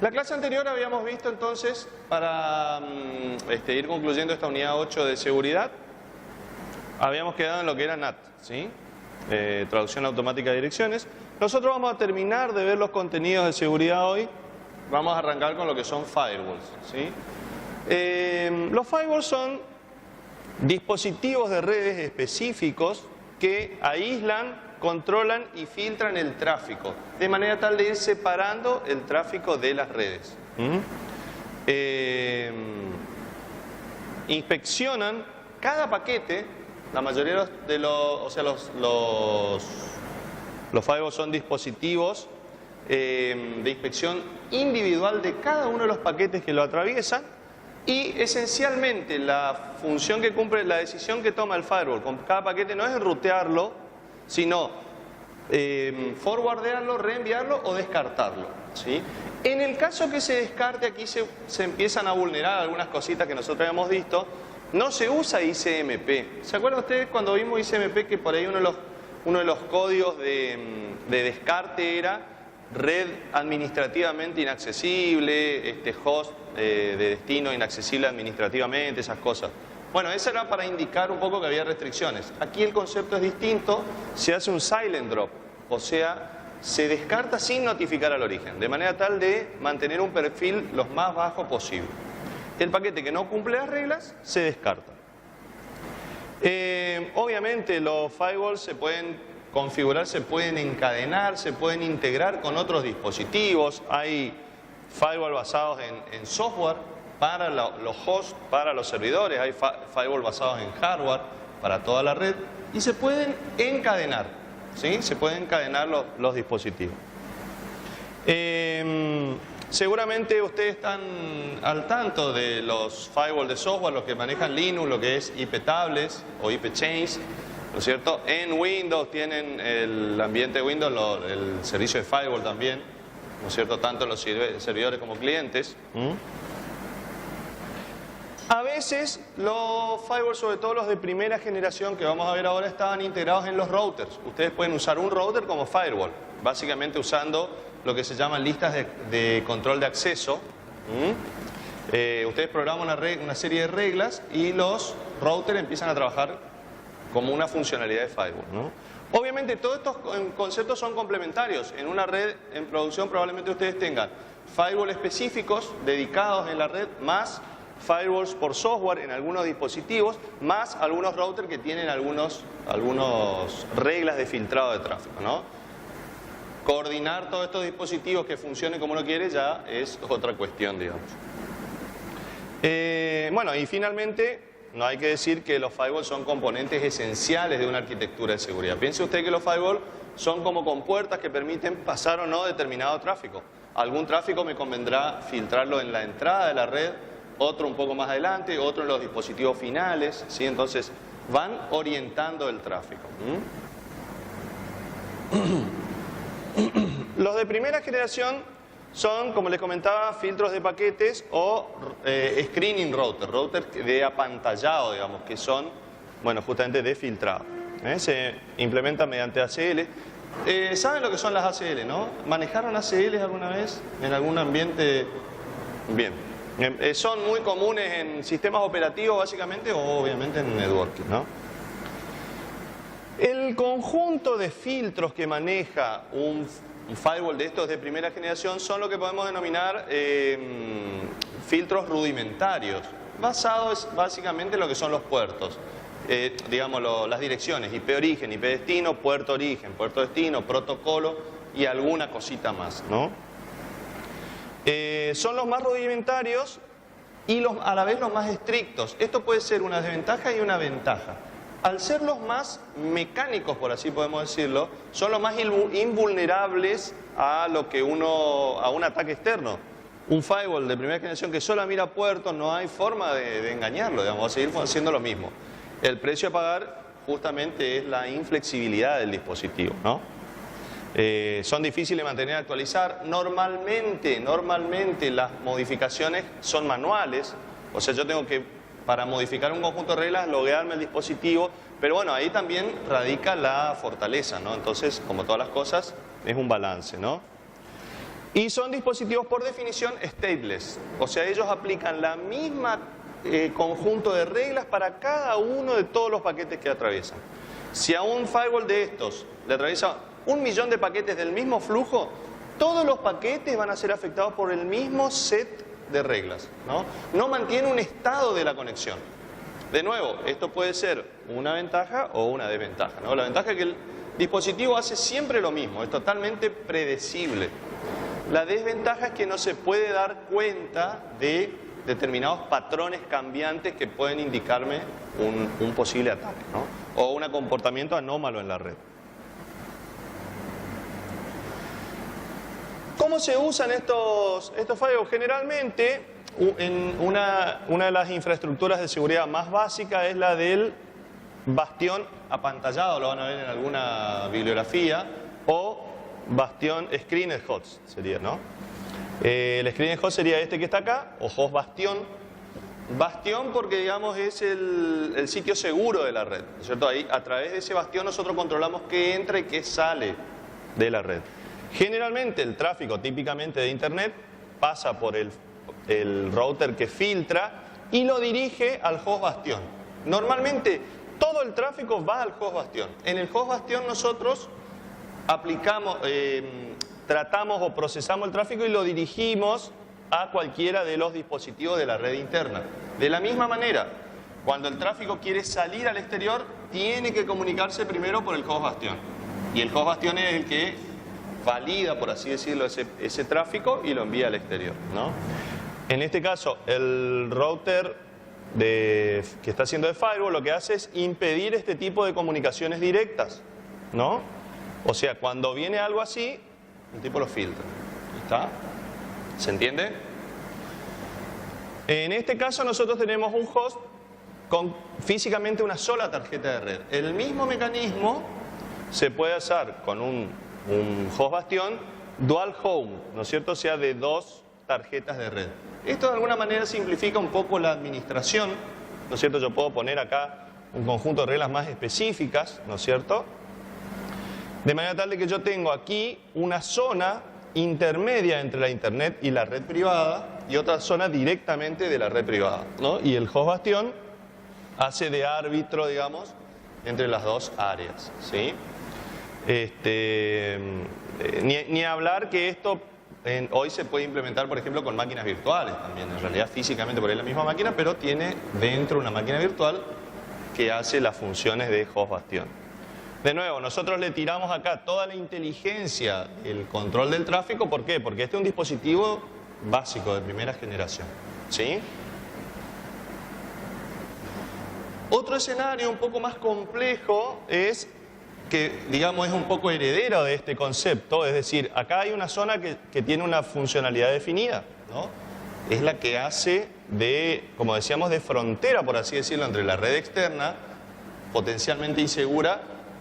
La clase anterior habíamos visto entonces, para ir concluyendo esta unidad 8 de seguridad, habíamos quedado en lo que era NAT, ¿sí? Traducción automática de direcciones. Nosotros vamos a terminar de ver los contenidos de seguridad hoy. Vamos a arrancar con lo que son firewalls, ¿sí? Los firewalls son dispositivos de redes específicos que aíslan, controlan y filtran el tráfico, de manera tal de ir separando el tráfico de las redes. Inspeccionan cada paquete. La mayoría de los firewalls son dispositivos de inspección individual de cada uno de los paquetes que lo atraviesan, y esencialmente la función que cumple, la decisión que toma el firewall con cada paquete no es rutearlo, sino forwardearlo, reenviarlo o descartarlo, ¿sí? En el caso que se descarte, aquí se empiezan a vulnerar algunas cositas que nosotros habíamos visto. No se usa ICMP. ¿Se acuerdan ustedes cuando vimos ICMP que por ahí uno de los códigos de descarte era red administrativamente inaccesible, host de destino inaccesible administrativamente, esas cosas? Bueno, eso era para indicar un poco que había restricciones. Aquí el concepto es distinto, se hace un silent drop, o sea, se descarta sin notificar al origen, de manera tal de mantener un perfil lo más bajo posible. El paquete que no cumple las reglas se descarta. Obviamente los firewalls se pueden configurar, se pueden encadenar, se pueden integrar con otros dispositivos. Hay firewalls basados en software para los hosts, para los servidores. Hay firewalls basados en hardware para toda la red. Y se pueden encadenar, ¿sí? Se pueden encadenar los dispositivos. Seguramente ustedes están al tanto de los firewalls de software, los que manejan Linux, lo que es IP tablets o IP chains, ¿no es cierto? En Windows tienen el ambiente de Windows, el servicio de firewall también, ¿no es cierto? Tanto los servidores como clientes. A veces los firewalls, sobre todo los de primera generación que vamos a ver ahora, estaban integrados en los routers. Ustedes pueden usar un router como firewall, básicamente usando lo que se llaman listas de control de acceso. Ustedes programan una serie de reglas y los routers empiezan a trabajar como una funcionalidad de firewall, ¿no? Obviamente todos estos conceptos son complementarios. En una red en producción probablemente ustedes tengan firewalls específicos dedicados en la red, más firewalls por software en algunos dispositivos, más algunos routers que tienen algunas reglas de filtrado de tráfico, ¿no? Coordinar todos estos dispositivos que funcionen como uno quiere ya es otra cuestión, digamos. Bueno, y finalmente, no hay que decir que los firewalls son componentes esenciales de una arquitectura de seguridad. Piense usted que los firewalls son como compuertas que permiten pasar o no determinado tráfico. Algún tráfico me convendrá filtrarlo en la entrada de la red, otro un poco más adelante, otro en los dispositivos finales, ¿sí? Entonces van orientando el tráfico. Los de primera generación son, como les comentaba, filtros de paquetes o screening routers de apantallado, digamos, que son, bueno, justamente de filtrado. Se implementan mediante ACL. ¿Saben lo que son las ACL, no? ¿Manejaron ACL alguna vez en algún ambiente? Bien. Son muy comunes en sistemas operativos, básicamente, o obviamente en networking, ¿no? El conjunto de filtros que maneja un firewall de estos de primera generación son lo que podemos denominar filtros rudimentarios, basados básicamente en lo que son los puertos, digamos las direcciones, IP origen, IP destino, puerto origen, puerto destino, protocolo y alguna cosita más, ¿no? Son los más rudimentarios y a la vez los más estrictos. Esto puede ser una desventaja y una ventaja. Al ser los más mecánicos, por así podemos decirlo, son los más invulnerables a un ataque externo. Un firewall de primera generación que solo mira puertos, no hay forma de engañarlo, digamos, va a seguir haciendo lo mismo. El precio a pagar justamente es la inflexibilidad del dispositivo, ¿no? Son difíciles de mantener y actualizar. Normalmente las modificaciones son manuales, o sea, yo tengo que, para modificar un conjunto de reglas, loguearme el dispositivo, pero bueno, ahí también radica la fortaleza, ¿no? Entonces, como todas las cosas, es un balance, ¿no? Y son dispositivos por definición stateless, o sea, ellos aplican la misma conjunto de reglas para cada uno de todos los paquetes que atraviesan. Si a un firewall de estos le atraviesa 1 millón de paquetes del mismo flujo, todos los paquetes van a ser afectados por el mismo set de reglas, ¿no? No mantiene un estado de la conexión. De nuevo, esto puede ser una ventaja o una desventaja, ¿no? La ventaja es que el dispositivo hace siempre lo mismo, es totalmente predecible. La desventaja es que no se puede dar cuenta de determinados patrones cambiantes que pueden indicarme un posible ataque, ¿no? O un comportamiento anómalo en la red. ¿Cómo se usan estos firewalls? Generalmente, una de las infraestructuras de seguridad más básicas es la del bastión apantallado, lo van a ver en alguna bibliografía, o bastión screened host sería, ¿no? El screened host sería este que está acá, o host bastión. Bastión porque, digamos, es el sitio seguro de la red, ¿no es cierto? Ahí, a través de ese bastión nosotros controlamos qué entra y qué sale de la red. Generalmente el tráfico típicamente de Internet pasa por el router que filtra y lo dirige al host bastión. Normalmente todo el tráfico va al host bastión. En el host bastión nosotros aplicamos, tratamos o procesamos el tráfico y lo dirigimos a cualquiera de los dispositivos de la red interna. De la misma manera, cuando el tráfico quiere salir al exterior, tiene que comunicarse primero por el host bastión. Y el host bastión es el que valida, por así decirlo, ese tráfico y lo envía al exterior, ¿no? En este caso, el router que está haciendo de firewall lo que hace es impedir este tipo de comunicaciones directas, ¿no? O sea, cuando viene algo así, el tipo lo filtra. ¿Está? ¿Se entiende? En este caso nosotros tenemos un host con físicamente una sola tarjeta de red. El mismo mecanismo se puede hacer con un host bastión dual home, ¿no es cierto? O sea, de 2 tarjetas de red. Esto de alguna manera simplifica un poco la administración, ¿no es cierto? Yo puedo poner acá un conjunto de reglas más específicas, ¿no es cierto? De manera tal de que yo tengo aquí una zona intermedia entre la internet y la red privada y otra zona directamente de la red privada, ¿no? Y el host bastión hace de árbitro, digamos, entre las dos áreas, ¿sí? Ni hablar que esto hoy se puede implementar, por ejemplo, con máquinas virtuales también. En realidad, físicamente por ahí la misma máquina, pero tiene dentro una máquina virtual que hace las funciones de host bastión. De nuevo, nosotros le tiramos acá toda la inteligencia, el control del tráfico. ¿Por qué? Porque este es un dispositivo básico de primera generación, ¿sí? Otro escenario un poco más complejo es que, digamos, es un poco heredero de este concepto, es decir, acá hay una zona que tiene una funcionalidad definida, ¿no? Es la que hace de, como decíamos, de frontera, por así decirlo, entre la red externa, potencialmente insegura,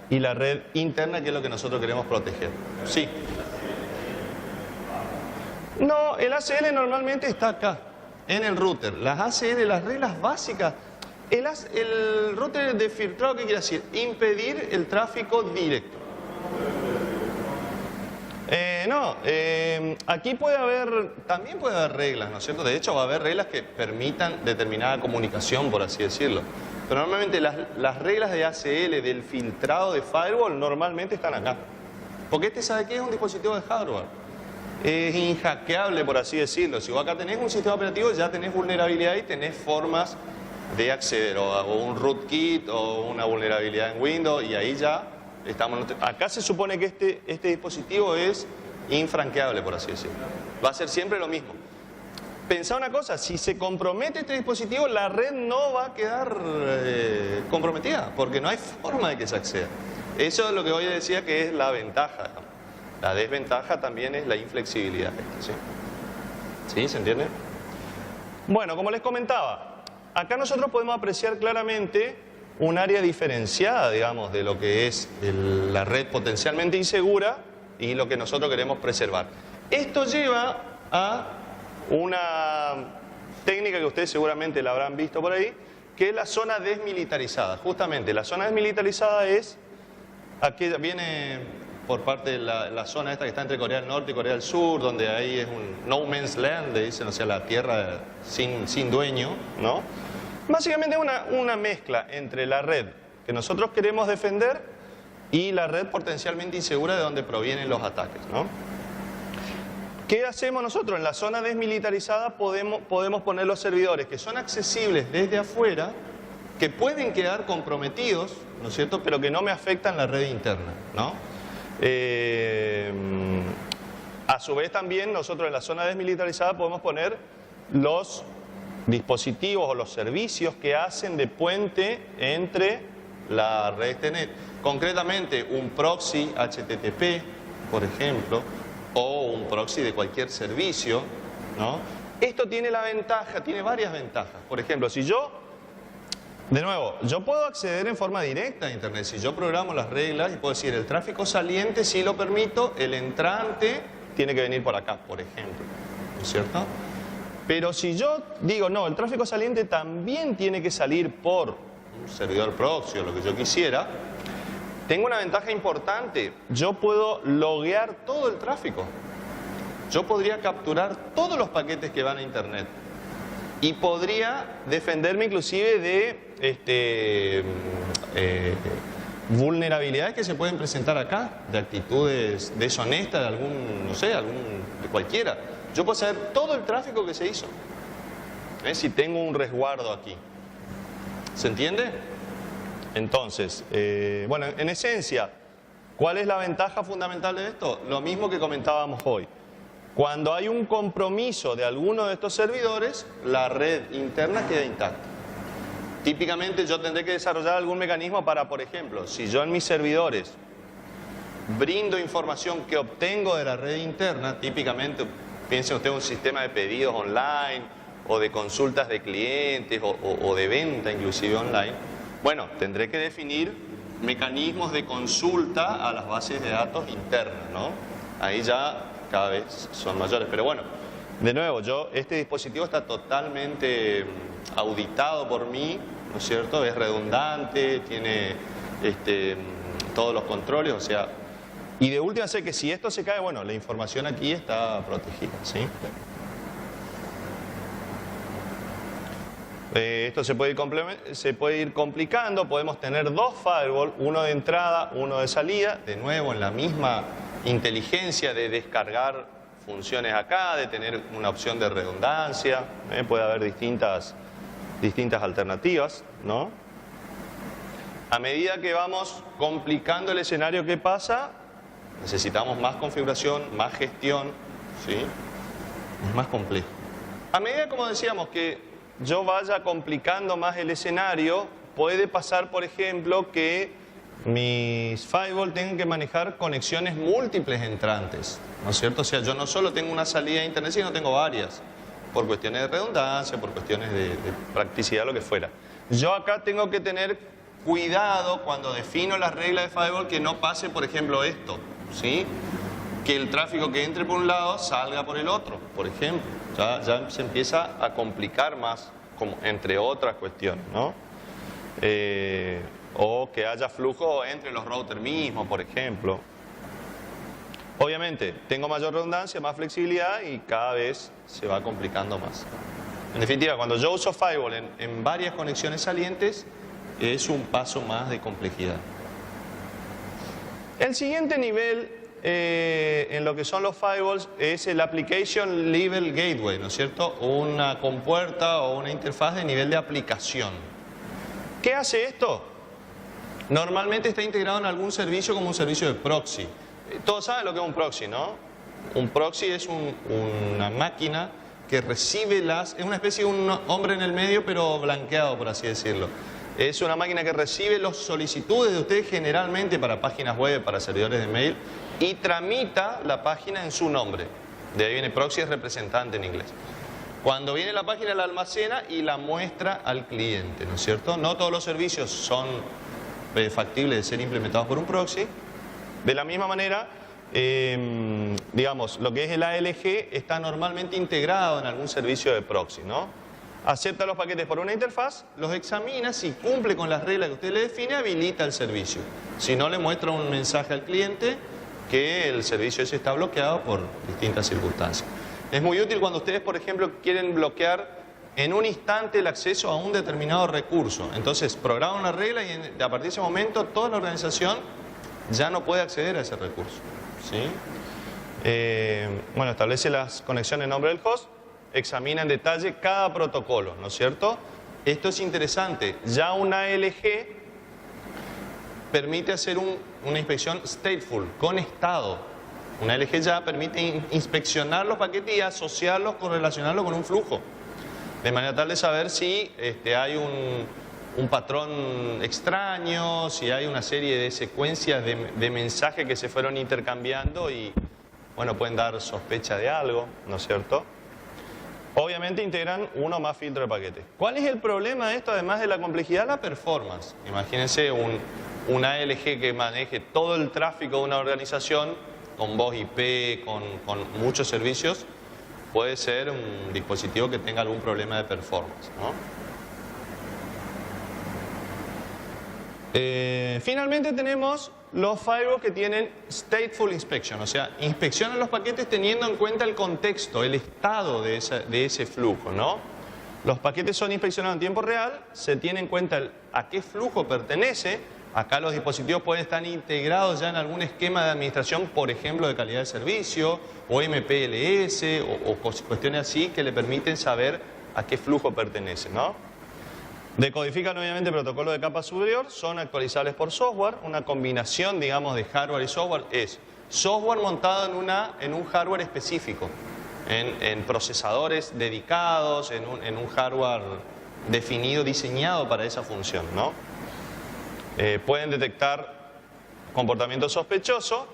y la red interna, que es lo que nosotros queremos proteger. Sí. No, el ACL normalmente está acá, en el router. Las ACL, las reglas básicas. El router de filtrado, ¿qué quiere decir? Impedir el tráfico directo. Aquí también puede haber reglas, ¿no es cierto? De hecho, va a haber reglas que permitan determinada comunicación, por así decirlo. Pero normalmente las reglas de ACL, del filtrado de firewall, normalmente están acá. Porque ¿sabe qué? Es un dispositivo de hardware. Es inhackeable, por así decirlo. Si vos acá tenés un sistema operativo, ya tenés vulnerabilidad y tenés formas de acceder, o un rootkit, o una vulnerabilidad en Windows, y ahí ya estamos. Acá se supone que este dispositivo es infranqueable, por así decirlo. Va a ser siempre lo mismo. Pensá una cosa, si se compromete este dispositivo, la red no va a quedar comprometida, porque no hay forma de que se acceda. Eso es lo que hoy decía que es la ventaja. La desventaja también es la inflexibilidad. ¿Sí? ¿Sí? ¿Se entiende? Bueno, como les comentaba, acá nosotros podemos apreciar claramente un área diferenciada, digamos, de lo que es la red potencialmente insegura y lo que nosotros queremos preservar. Esto lleva a una técnica que ustedes seguramente la habrán visto por ahí, que es la zona desmilitarizada. Justamente, la zona desmilitarizada es aquella, viene por parte de la zona esta que está entre Corea del Norte y Corea del Sur, donde ahí es un no man's land, le dicen, o sea, la tierra sin dueño, ¿no? Básicamente una mezcla entre la red que nosotros queremos defender y la red potencialmente insegura de donde provienen los ataques, ¿no? ¿Qué hacemos nosotros? En la zona desmilitarizada podemos poner los servidores que son accesibles desde afuera, que pueden quedar comprometidos, ¿no es cierto?, pero que no me afectan la red interna, ¿no? A su vez también nosotros en la zona desmilitarizada podemos poner los dispositivos o los servicios que hacen de puente entre la red Ethernet. Concretamente un proxy HTTP, por ejemplo, o un proxy de cualquier servicio, ¿no? Esto tiene la ventaja, tiene varias ventajas. Por ejemplo, si yo puedo acceder en forma directa a Internet. Si yo programo las reglas y puedo decir el tráfico saliente sí lo permito, el entrante tiene que venir por acá, por ejemplo, ¿no es cierto? Pero si yo digo, no, el tráfico saliente también tiene que salir por un servidor proxy o lo que yo quisiera, tengo una ventaja importante. Yo puedo loguear todo el tráfico. Yo podría capturar todos los paquetes que van a Internet. Y podría defenderme inclusive de vulnerabilidades que se pueden presentar acá, de actitudes deshonestas de algún, no sé, de cualquiera. Yo puedo saber todo el tráfico que se hizo, si tengo un resguardo aquí. ¿Se entiende? Entonces, bueno, en esencia, ¿cuál es la ventaja fundamental de esto? Lo mismo que comentábamos hoy. Cuando hay un compromiso de alguno de estos servidores, la red interna queda intacta. Típicamente yo tendré que desarrollar algún mecanismo para, por ejemplo, si yo en mis servidores brindo información que obtengo de la red interna, típicamente, piensen ustedes un sistema de pedidos online o de consultas de clientes o de venta inclusive online, bueno, tendré que definir mecanismos de consulta a las bases de datos internas, ¿no? Ahí ya cada vez son mayores, pero bueno, de nuevo, este dispositivo está totalmente auditado por mí, ¿no es cierto? Es redundante, tiene todos los controles, o sea, y de última sé que si esto se cae, bueno, la información aquí está protegida, ¿sí? Esto se puede ir complicando, podemos tener dos firewalls, uno de entrada, uno de salida, de nuevo en la misma inteligencia de descargar funciones acá, de tener una opción de redundancia, puede haber distintas alternativas, ¿no? A medida que vamos complicando el escenario que pasa, necesitamos más configuración, más gestión, ¿sí? Es más complejo. A medida, como decíamos, que yo vaya complicando más el escenario, puede pasar, por ejemplo, que mis firewall tengan que manejar conexiones múltiples entrantes, ¿no es cierto? O sea, yo no solo tengo una salida a Internet, sino tengo varias, por cuestiones de redundancia, por cuestiones de practicidad, lo que fuera. Yo acá tengo que tener cuidado cuando defino las reglas de firewall que no pase, por ejemplo, esto, ¿sí? Que el tráfico que entre por un lado salga por el otro, por ejemplo. Ya se empieza a complicar más, como, entre otras cuestiones, ¿no? O que haya flujo entre los routers mismos, por ejemplo. Obviamente, tengo mayor redundancia, más flexibilidad y cada vez se va complicando más. En definitiva, cuando yo uso firewall en varias conexiones salientes, es un paso más de complejidad. El siguiente nivel en lo que son los firewalls es el Application Level Gateway, ¿no es cierto? Una compuerta o una interfaz de nivel de aplicación. ¿Qué hace esto? Normalmente está integrado en algún servicio como un servicio de proxy. Todos saben lo que es un proxy, ¿no? Un proxy es una máquina que recibe es una especie de un hombre en el medio, pero blanqueado, por así decirlo. Es una máquina que recibe las solicitudes de ustedes generalmente para páginas web, para servidores de mail, y tramita la página en su nombre. De ahí viene proxy, es representante en inglés. Cuando viene la página la almacena y la muestra al cliente, ¿no es cierto? No todos los servicios son factibles de ser implementados por un proxy. De la misma manera, digamos, lo que es el ALG está normalmente integrado en algún servicio de proxy, ¿no? Acepta los paquetes por una interfaz, los examina, si cumple con las reglas que usted le define, habilita el servicio. Si no, le muestra un mensaje al cliente que el servicio ese está bloqueado por distintas circunstancias. Es muy útil cuando ustedes, por ejemplo, quieren bloquear en un instante el acceso a un determinado recurso. Entonces, programan una regla y a partir de ese momento toda la organización ya no puede acceder a ese recurso, ¿sí? Bueno, establece las conexiones en nombre del host, examina en detalle cada protocolo, ¿no es cierto? Esto es interesante. Ya una ALG permite hacer una inspección stateful, con estado. Una ALG ya permite inspeccionar los paquetes y asociarlos, correlacionarlos con un flujo. De manera tal de saber si hay un patrón extraño, si hay una serie de secuencias de mensajes que se fueron intercambiando y, bueno, pueden dar sospecha de algo, ¿no es cierto? Obviamente integran uno o más filtros de paquetes. ¿Cuál es el problema de esto, además de la complejidad? La performance. Imagínense una ALG que maneje todo el tráfico de una organización con voz IP, con muchos servicios. Puede ser un dispositivo que tenga algún problema de performance, ¿no? Finalmente tenemos los firewalls que tienen stateful inspection, o sea, inspeccionan los paquetes teniendo en cuenta el contexto, el estado de ese flujo, ¿no? Los paquetes son inspeccionados en tiempo real, se tiene en cuenta a qué flujo pertenece. Acá los dispositivos pueden estar integrados ya en algún esquema de administración, por ejemplo, de calidad de servicio, o MPLS, o cuestiones así que le permiten saber a qué flujo pertenece, ¿no? Decodifican obviamente protocolos de capa superior, son actualizables por software. Una combinación, digamos, de hardware y software es software montado en un hardware específico, en procesadores dedicados, en un hardware definido, diseñado para esa función, ¿no? Pueden detectar comportamiento sospechoso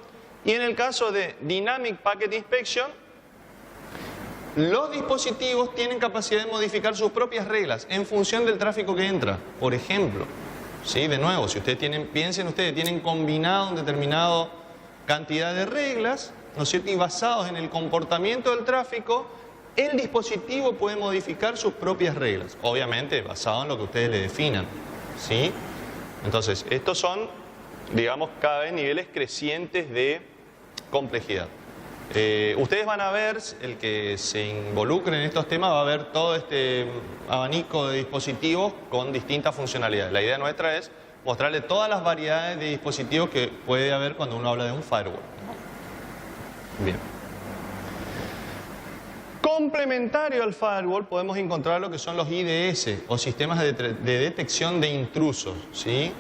y en el caso de Dynamic Packet Inspection, los dispositivos tienen capacidad de modificar sus propias reglas en función del tráfico que entra. Por ejemplo, ¿sí? De nuevo, si ustedes piensen ustedes, tienen combinado una determinada cantidad de reglas, ¿no es cierto? Y basados en el comportamiento del tráfico, el dispositivo puede modificar sus propias reglas, obviamente basado en lo que ustedes le definan, ¿sí? Entonces, estos son, digamos, cada vez niveles crecientes de complejidad. Ustedes van a ver, el que se involucre en estos temas va a ver todo este abanico de dispositivos con distintas funcionalidades. La idea nuestra es mostrarle todas las variedades de dispositivos que puede haber cuando uno habla de un firewall. Bien. Complementario al firewall podemos encontrar lo que son los IDS o sistemas de detección de intrusos, ¿sí?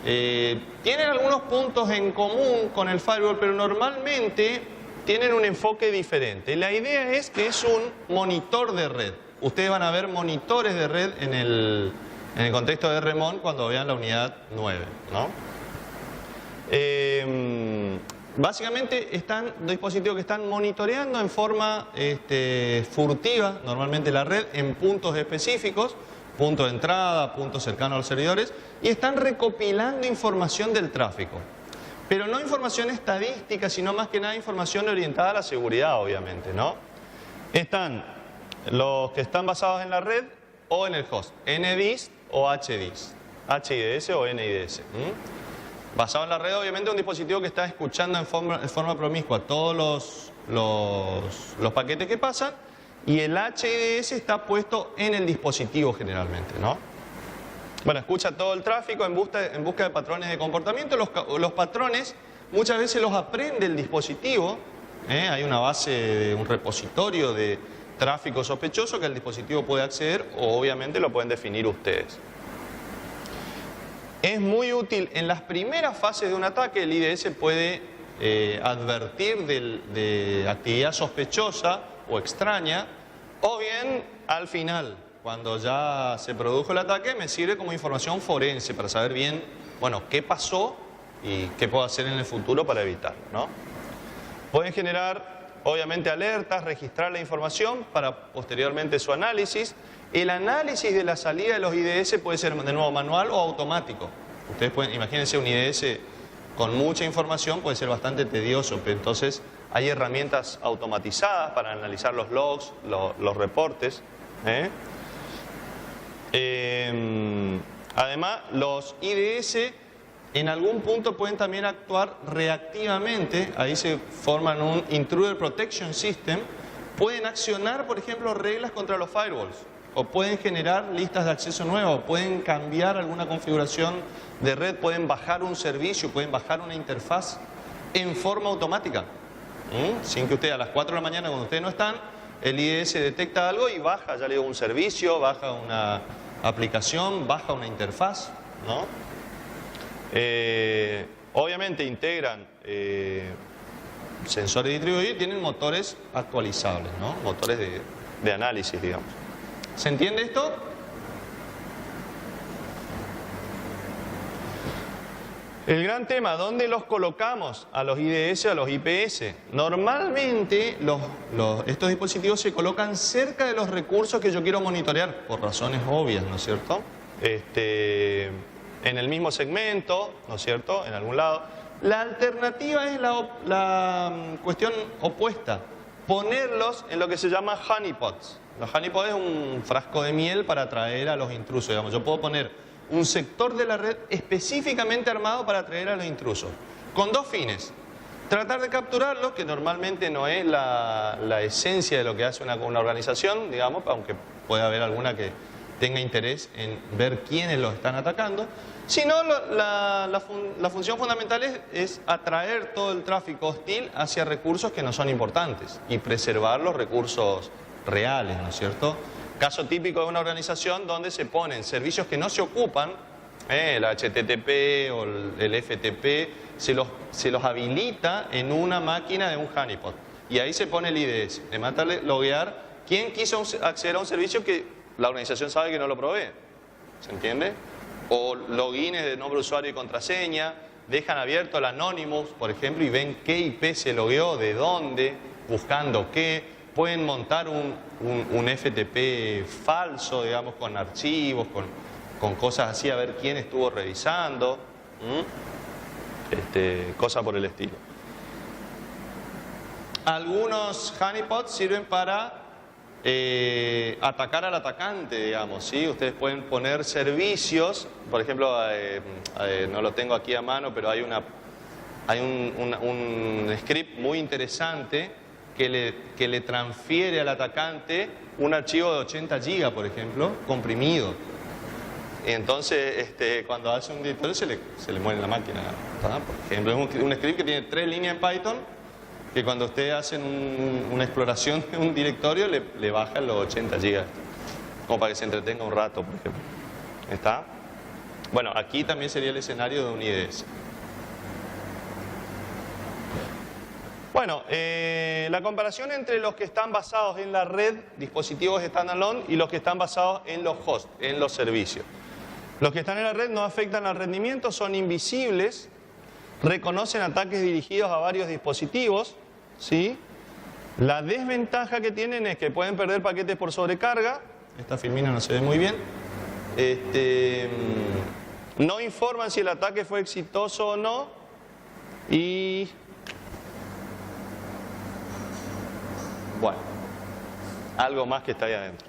Tienen algunos puntos en común con el firewall, pero normalmente tienen un enfoque diferente. La idea es que es un monitor de red. Ustedes van a ver monitores de red en el contexto de RMON cuando vean la unidad 9, ¿no? Básicamente están dispositivos que están monitoreando en forma furtiva, normalmente la red, en puntos específicos, puntos de entrada, puntos cercanos a los servidores, y están recopilando información del tráfico. Pero no información estadística, sino más que nada información orientada a la seguridad, obviamente, ¿no? Están los que están basados en la red o en el host, NDIS o HDIS, HIDS o NIDS. Basado en la red, obviamente, un dispositivo que está escuchando en forma promiscua todos los paquetes que pasan, y el HIDS está puesto en el dispositivo generalmente, ¿no? Bueno, escucha todo el tráfico en busca de patrones de comportamiento. Los patrones muchas veces los aprende el dispositivo. Hay una base, un repositorio de tráfico sospechoso que el dispositivo puede acceder, o obviamente lo pueden definir ustedes. Es muy útil en las primeras fases de un ataque. El IDS puede advertir de actividad sospechosa o extraña, o bien al final, cuando ya se produjo el ataque, me sirve como información forense para saber bien, bueno, qué pasó y qué puedo hacer en el futuro para evitarlo, ¿no? Pueden generar, obviamente, alertas, registrar la información para posteriormente su análisis. El análisis de la salida de los IDS puede ser de nuevo manual o automático. Ustedes pueden, imagínense un IDS con mucha información, puede ser bastante tedioso, pero entonces hay herramientas automatizadas para analizar los logs, los reportes. Además, los IDS En algún punto pueden también actuar reactivamente, ahí se forman un Intruder Protection System, pueden accionar, por ejemplo, reglas contra los firewalls, o pueden generar listas de acceso nuevas, o pueden cambiar alguna configuración de red, pueden bajar un servicio, pueden bajar una interfaz en forma automática, sin que usted a las 4 de la mañana, cuando ustedes no están, el IDS detecta algo y baja, ya le digo, un servicio, baja una aplicación, baja una interfaz, ¿no? Obviamente integran sensores distribuidos y tienen motores actualizables, ¿no? Motores de análisis, digamos. ¿Se entiende esto? El gran tema, ¿dónde los colocamos? A los IDS, a los IPS. Normalmente estos dispositivos se colocan cerca de los recursos que yo quiero monitorear, por razones obvias, ¿no es cierto? En el mismo segmento, ¿no es cierto?, en algún lado. La alternativa es la cuestión opuesta, ponerlos en lo que se llama honeypots. Los honeypots es un frasco de miel para atraer a los intrusos, digamos. Yo puedo poner un sector de la red específicamente armado para atraer a los intrusos, con dos fines. Tratar de capturarlos, que normalmente no es la esencia de lo que hace una organización, digamos, aunque puede haber alguna que tenga interés en ver quiénes los están atacando, sino la función fundamental es atraer todo el tráfico hostil hacia recursos que no son importantes y preservar los recursos reales, ¿no es cierto? Caso típico de una organización donde se ponen servicios que no se ocupan, el HTTP o el FTP, se los habilita en una máquina de un honeypot. Y ahí se pone el IDS, le mata loguear quién quiso acceder a un servicio que la organización sabe que no lo provee. ¿Se entiende? O logins de nombre de usuario y contraseña, dejan abierto el Anonymous, por ejemplo, y ven qué IP se logueó, de dónde, buscando qué. Pueden montar un FTP falso, digamos, con archivos, con cosas así, a ver quién estuvo revisando, cosas por el estilo. Algunos honeypots sirven para atacar al atacante, digamos, ¿sí? Ustedes pueden poner servicios, por ejemplo, no lo tengo aquí a mano, pero hay un script muy interesante que le transfiere al atacante un archivo de 80 GB, por ejemplo, comprimido. Y entonces, cuando hace un directorio se le muere la máquina, ¿verdad? Por ejemplo, es un script que tiene 3 líneas en Python, que cuando ustedes hacen una exploración de un directorio le bajan los 80 GB, como para que se entretenga un rato, por ejemplo. ¿Está? Bueno, aquí también sería el escenario de un IDS. Bueno, la comparación entre los que están basados en la red, dispositivos standalone, y los que están basados en los hosts, en los servicios. Los que están en la red no afectan al rendimiento, son invisibles, reconocen ataques dirigidos a varios dispositivos, ¿sí? La desventaja que tienen es que pueden perder paquetes por sobrecarga. Esta filmina no se ve muy bien. No informan si el ataque fue exitoso o no. Y bueno, algo más que está ahí adentro.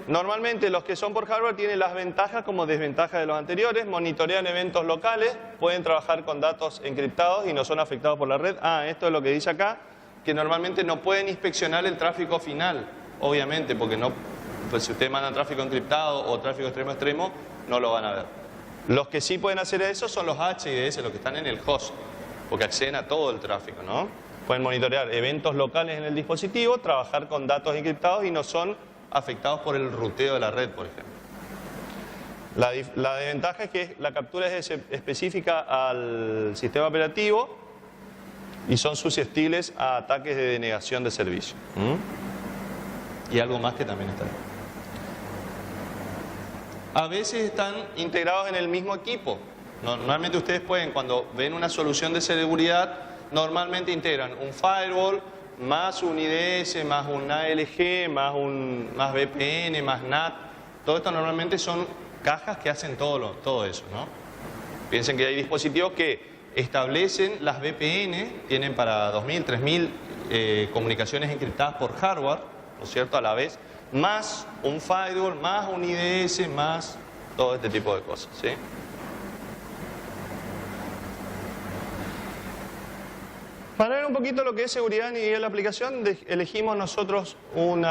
Normalmente los que son por hardware tienen las ventajas como desventajas de los anteriores. Monitorean eventos locales, pueden trabajar con datos encriptados y no son afectados por la red. Esto es lo que dice acá, que normalmente no pueden inspeccionar el tráfico final, obviamente, porque pues si ustedes mandan tráfico encriptado o tráfico extremo-extremo, no lo van a ver. Los que sí pueden hacer eso son los HIDS, los que están en el host, porque acceden a todo el tráfico, ¿no? Pueden monitorear eventos locales en el dispositivo, trabajar con datos encriptados y no son afectados por el ruteo de la red, por ejemplo. La desventaja es que la captura es específica al sistema operativo y son susceptibles a ataques de denegación de servicio. Y algo más que también está ahí. A veces están integrados en el mismo equipo. Normalmente ustedes pueden, cuando ven una solución de seguridad, normalmente integran un firewall, más un IDS, más un ALG, más VPN, más NAT. Todo esto normalmente son cajas que hacen todo eso, ¿no? Piensen que hay dispositivos que establecen las VPN, tienen para 2.000, 3.000 comunicaciones encriptadas por hardware, ¿no es cierto?, a la vez, más un firewall, más un IDS, más todo este tipo de cosas, ¿sí? Para ver un poquito lo que es seguridad a nivel de aplicación, elegimos nosotros un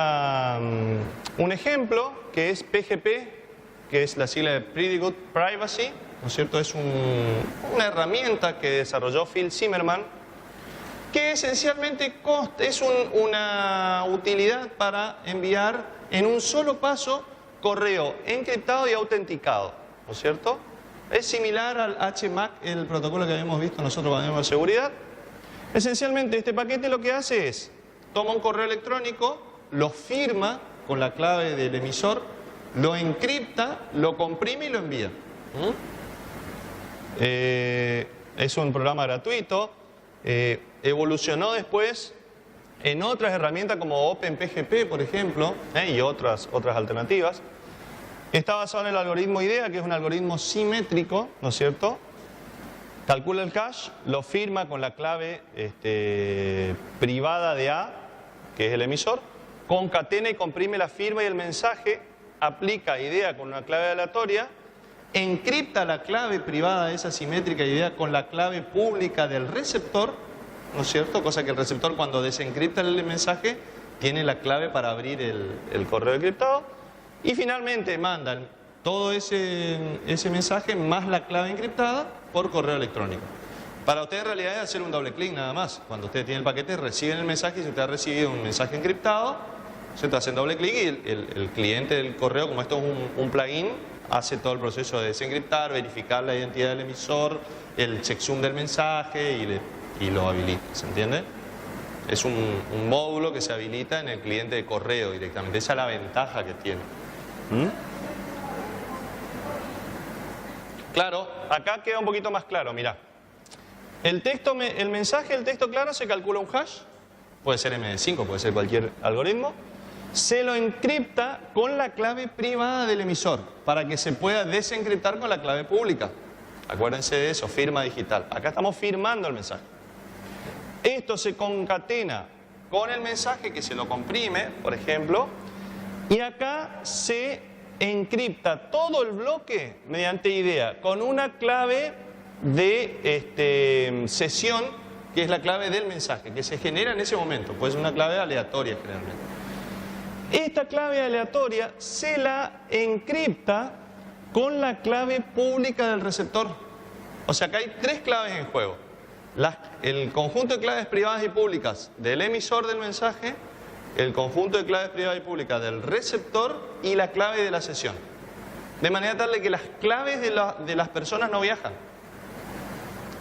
ejemplo que es PGP, que es la sigla de Pretty Good Privacy, ¿no es cierto? Es una herramienta que desarrolló Phil Zimmermann, que esencialmente es una utilidad para enviar en un solo paso correo encriptado y autenticado, ¿no es cierto? Es similar al HMAC, el protocolo que habíamos visto nosotros cuando habíamos de seguridad. Esencialmente este paquete lo que hace es, toma un correo electrónico, lo firma con la clave del emisor, lo encripta, lo comprime y lo envía. Es un programa gratuito, evolucionó después en otras herramientas como OpenPGP, por ejemplo, y otras alternativas. Está basado en el algoritmo IDEA, que es un algoritmo simétrico, ¿no es cierto? Calcula el cache, lo firma con la clave privada de A, que es el emisor, concatena y comprime la firma y el mensaje, aplica IDEA con una clave aleatoria, encripta la clave privada de esa simétrica IDEA con la clave pública del receptor, ¿no es cierto? Cosa que el receptor, cuando desencripta el mensaje, tiene la clave para abrir el correo encriptado, y finalmente mandan todo ese mensaje más la clave encriptada por correo electrónico. Para usted en realidad es hacer un doble clic nada más. Cuando usted tiene el paquete, reciben el mensaje, y si usted ha recibido un mensaje encriptado, se hace doble clic y el cliente del correo, como esto es un plugin, hace todo el proceso de desencriptar, verificar la identidad del emisor, el checksum del mensaje y lo habilita. ¿Se entiende? Es un módulo que se habilita en el cliente de correo directamente. Esa es la ventaja que tiene. Claro, acá queda un poquito más claro, mirá. El mensaje, el texto claro, se calcula un hash, puede ser MD5, puede ser cualquier algoritmo, se lo encripta con la clave privada del emisor, para que se pueda desencriptar con la clave pública. Acuérdense de eso, firma digital. Acá estamos firmando el mensaje. Esto se concatena con el mensaje que se lo comprime, por ejemplo, y acá se encripta todo el bloque mediante IDEA con una clave de sesión, que es la clave del mensaje, que se genera en ese momento, puede ser una clave aleatoria generalmente. Esta clave aleatoria se la encripta con la clave pública del receptor. O sea que hay tres claves en juego. El conjunto de claves privadas y públicas del emisor del mensaje, el conjunto de claves privadas y públicas del receptor y la clave de la sesión. De manera tal de que las claves de las personas no viajan.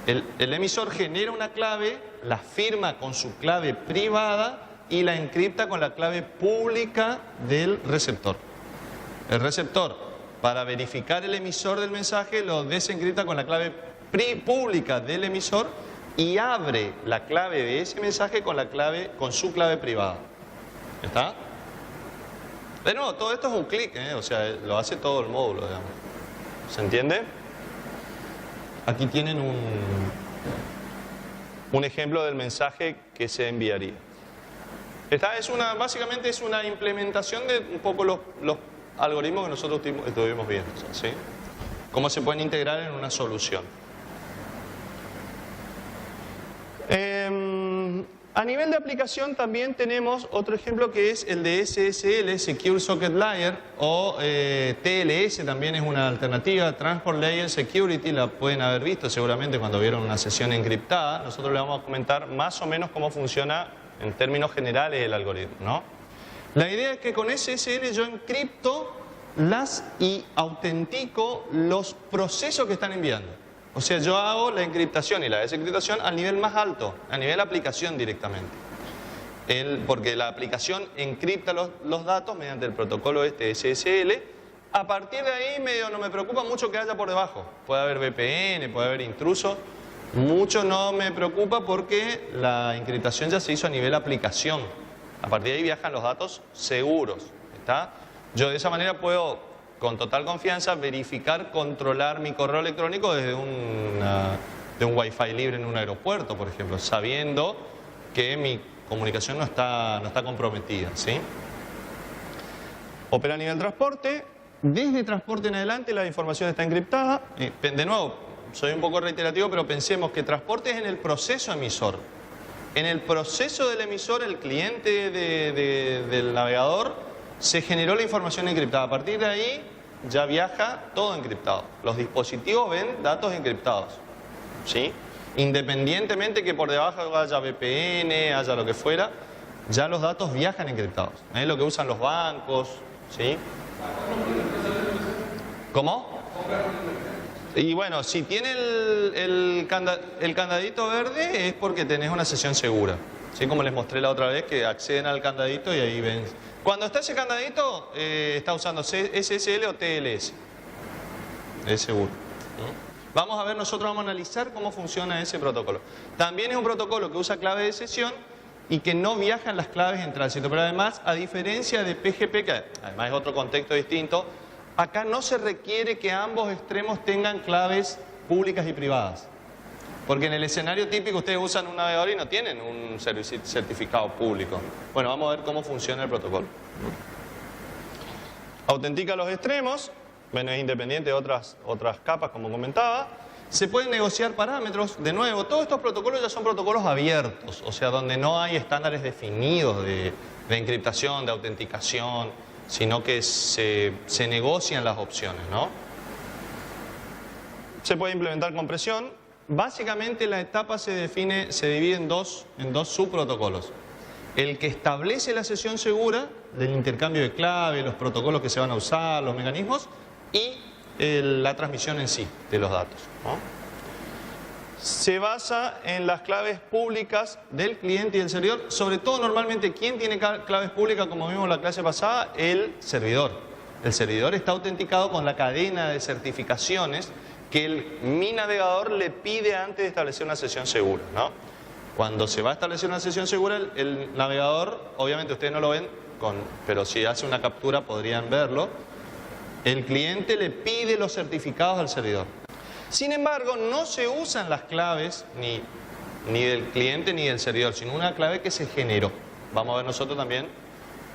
El emisor genera una clave, la firma con su clave privada y la encripta con la clave pública del receptor. El receptor, para verificar el emisor del mensaje, lo desencripta con la clave pública del emisor y abre la clave de ese mensaje con su clave privada. ¿Está? De nuevo, todo esto es un clic, o sea, lo hace todo el módulo, digamos. ¿Se entiende? Aquí tienen un ejemplo del mensaje que se enviaría. Básicamente es una implementación de un poco los algoritmos que nosotros estuvimos viendo, ¿sí? Cómo se pueden integrar en una solución. A nivel de aplicación también tenemos otro ejemplo que es el de SSL, Secure Socket Layer, o TLS también es una alternativa, Transport Layer Security, la pueden haber visto seguramente cuando vieron una sesión encriptada. Nosotros le vamos a comentar más o menos cómo funciona en términos generales el algoritmo, ¿no? La idea es que con SSL yo encripto y autentico los procesos que están enviando. O sea, yo hago la encriptación y la desencriptación al nivel más alto, a nivel aplicación directamente. Porque la aplicación encripta los datos mediante el protocolo SSL. A partir de ahí no me preocupa mucho que haya por debajo. Puede haber VPN, puede haber intrusos. Mucho no me preocupa porque la encriptación ya se hizo a nivel aplicación. A partir de ahí viajan los datos seguros. ¿Está? Yo de esa manera puedo, con total confianza, verificar, controlar mi correo electrónico desde de un Wi-Fi libre en un aeropuerto, por ejemplo, sabiendo que mi comunicación no está comprometida, ¿sí? Opera a nivel transporte. Desde transporte en adelante la información está encriptada. De nuevo, soy un poco reiterativo, pero pensemos que transporte es en el proceso emisor. En el proceso del emisor, el cliente del navegador, se generó la información encriptada. A partir de ahí ya viaja todo encriptado. Los dispositivos ven datos encriptados, ¿sí? Independientemente que por debajo haya VPN, haya lo que fuera, ya los datos viajan encriptados. Es lo que usan los bancos, ¿sí? ¿Cómo? Y bueno, si tiene el candadito verde es porque tenés una sesión segura. ¿Sí? Como les mostré la otra vez, que acceden al candadito y ahí ven. Cuando está ese candadito, está usando SSL o TLS. Es seguro. Vamos a ver, nosotros vamos a analizar cómo funciona ese protocolo. También es un protocolo que usa clave de sesión y que no viajan las claves en tránsito. Pero además, a diferencia de PGP, que además es otro contexto distinto, acá no se requiere que ambos extremos tengan claves públicas y privadas. Porque en el escenario típico ustedes usan un navegador y no tienen un certificado público. Bueno, vamos a ver cómo funciona el protocolo. Autentica los extremos. Bueno, es independiente de otras capas, como comentaba. Se pueden negociar parámetros. De nuevo, todos estos protocolos ya son protocolos abiertos, o sea, donde no hay estándares definidos de encriptación, de autenticación, sino que se negocian las opciones, ¿no? Se puede implementar compresión. Básicamente la etapa se divide en dos subprotocolos. El que establece la sesión segura del intercambio de clave, los protocolos que se van a usar, los mecanismos, y la transmisión en sí de los datos, ¿no? Se basa en las claves públicas del cliente y del servidor. Sobre todo, normalmente, ¿quién tiene claves públicas? Como vimos en la clase pasada, el servidor. El servidor está autenticado con la cadena de certificaciones que mi navegador le pide antes de establecer una sesión segura, ¿no? Cuando se va a establecer una sesión segura, el navegador, obviamente ustedes no lo ven, pero si hace una captura podrían verlo. El cliente le pide los certificados al servidor. Sin embargo, no se usan las claves ni del cliente ni del servidor, sino una clave que se generó. Vamos a ver nosotros también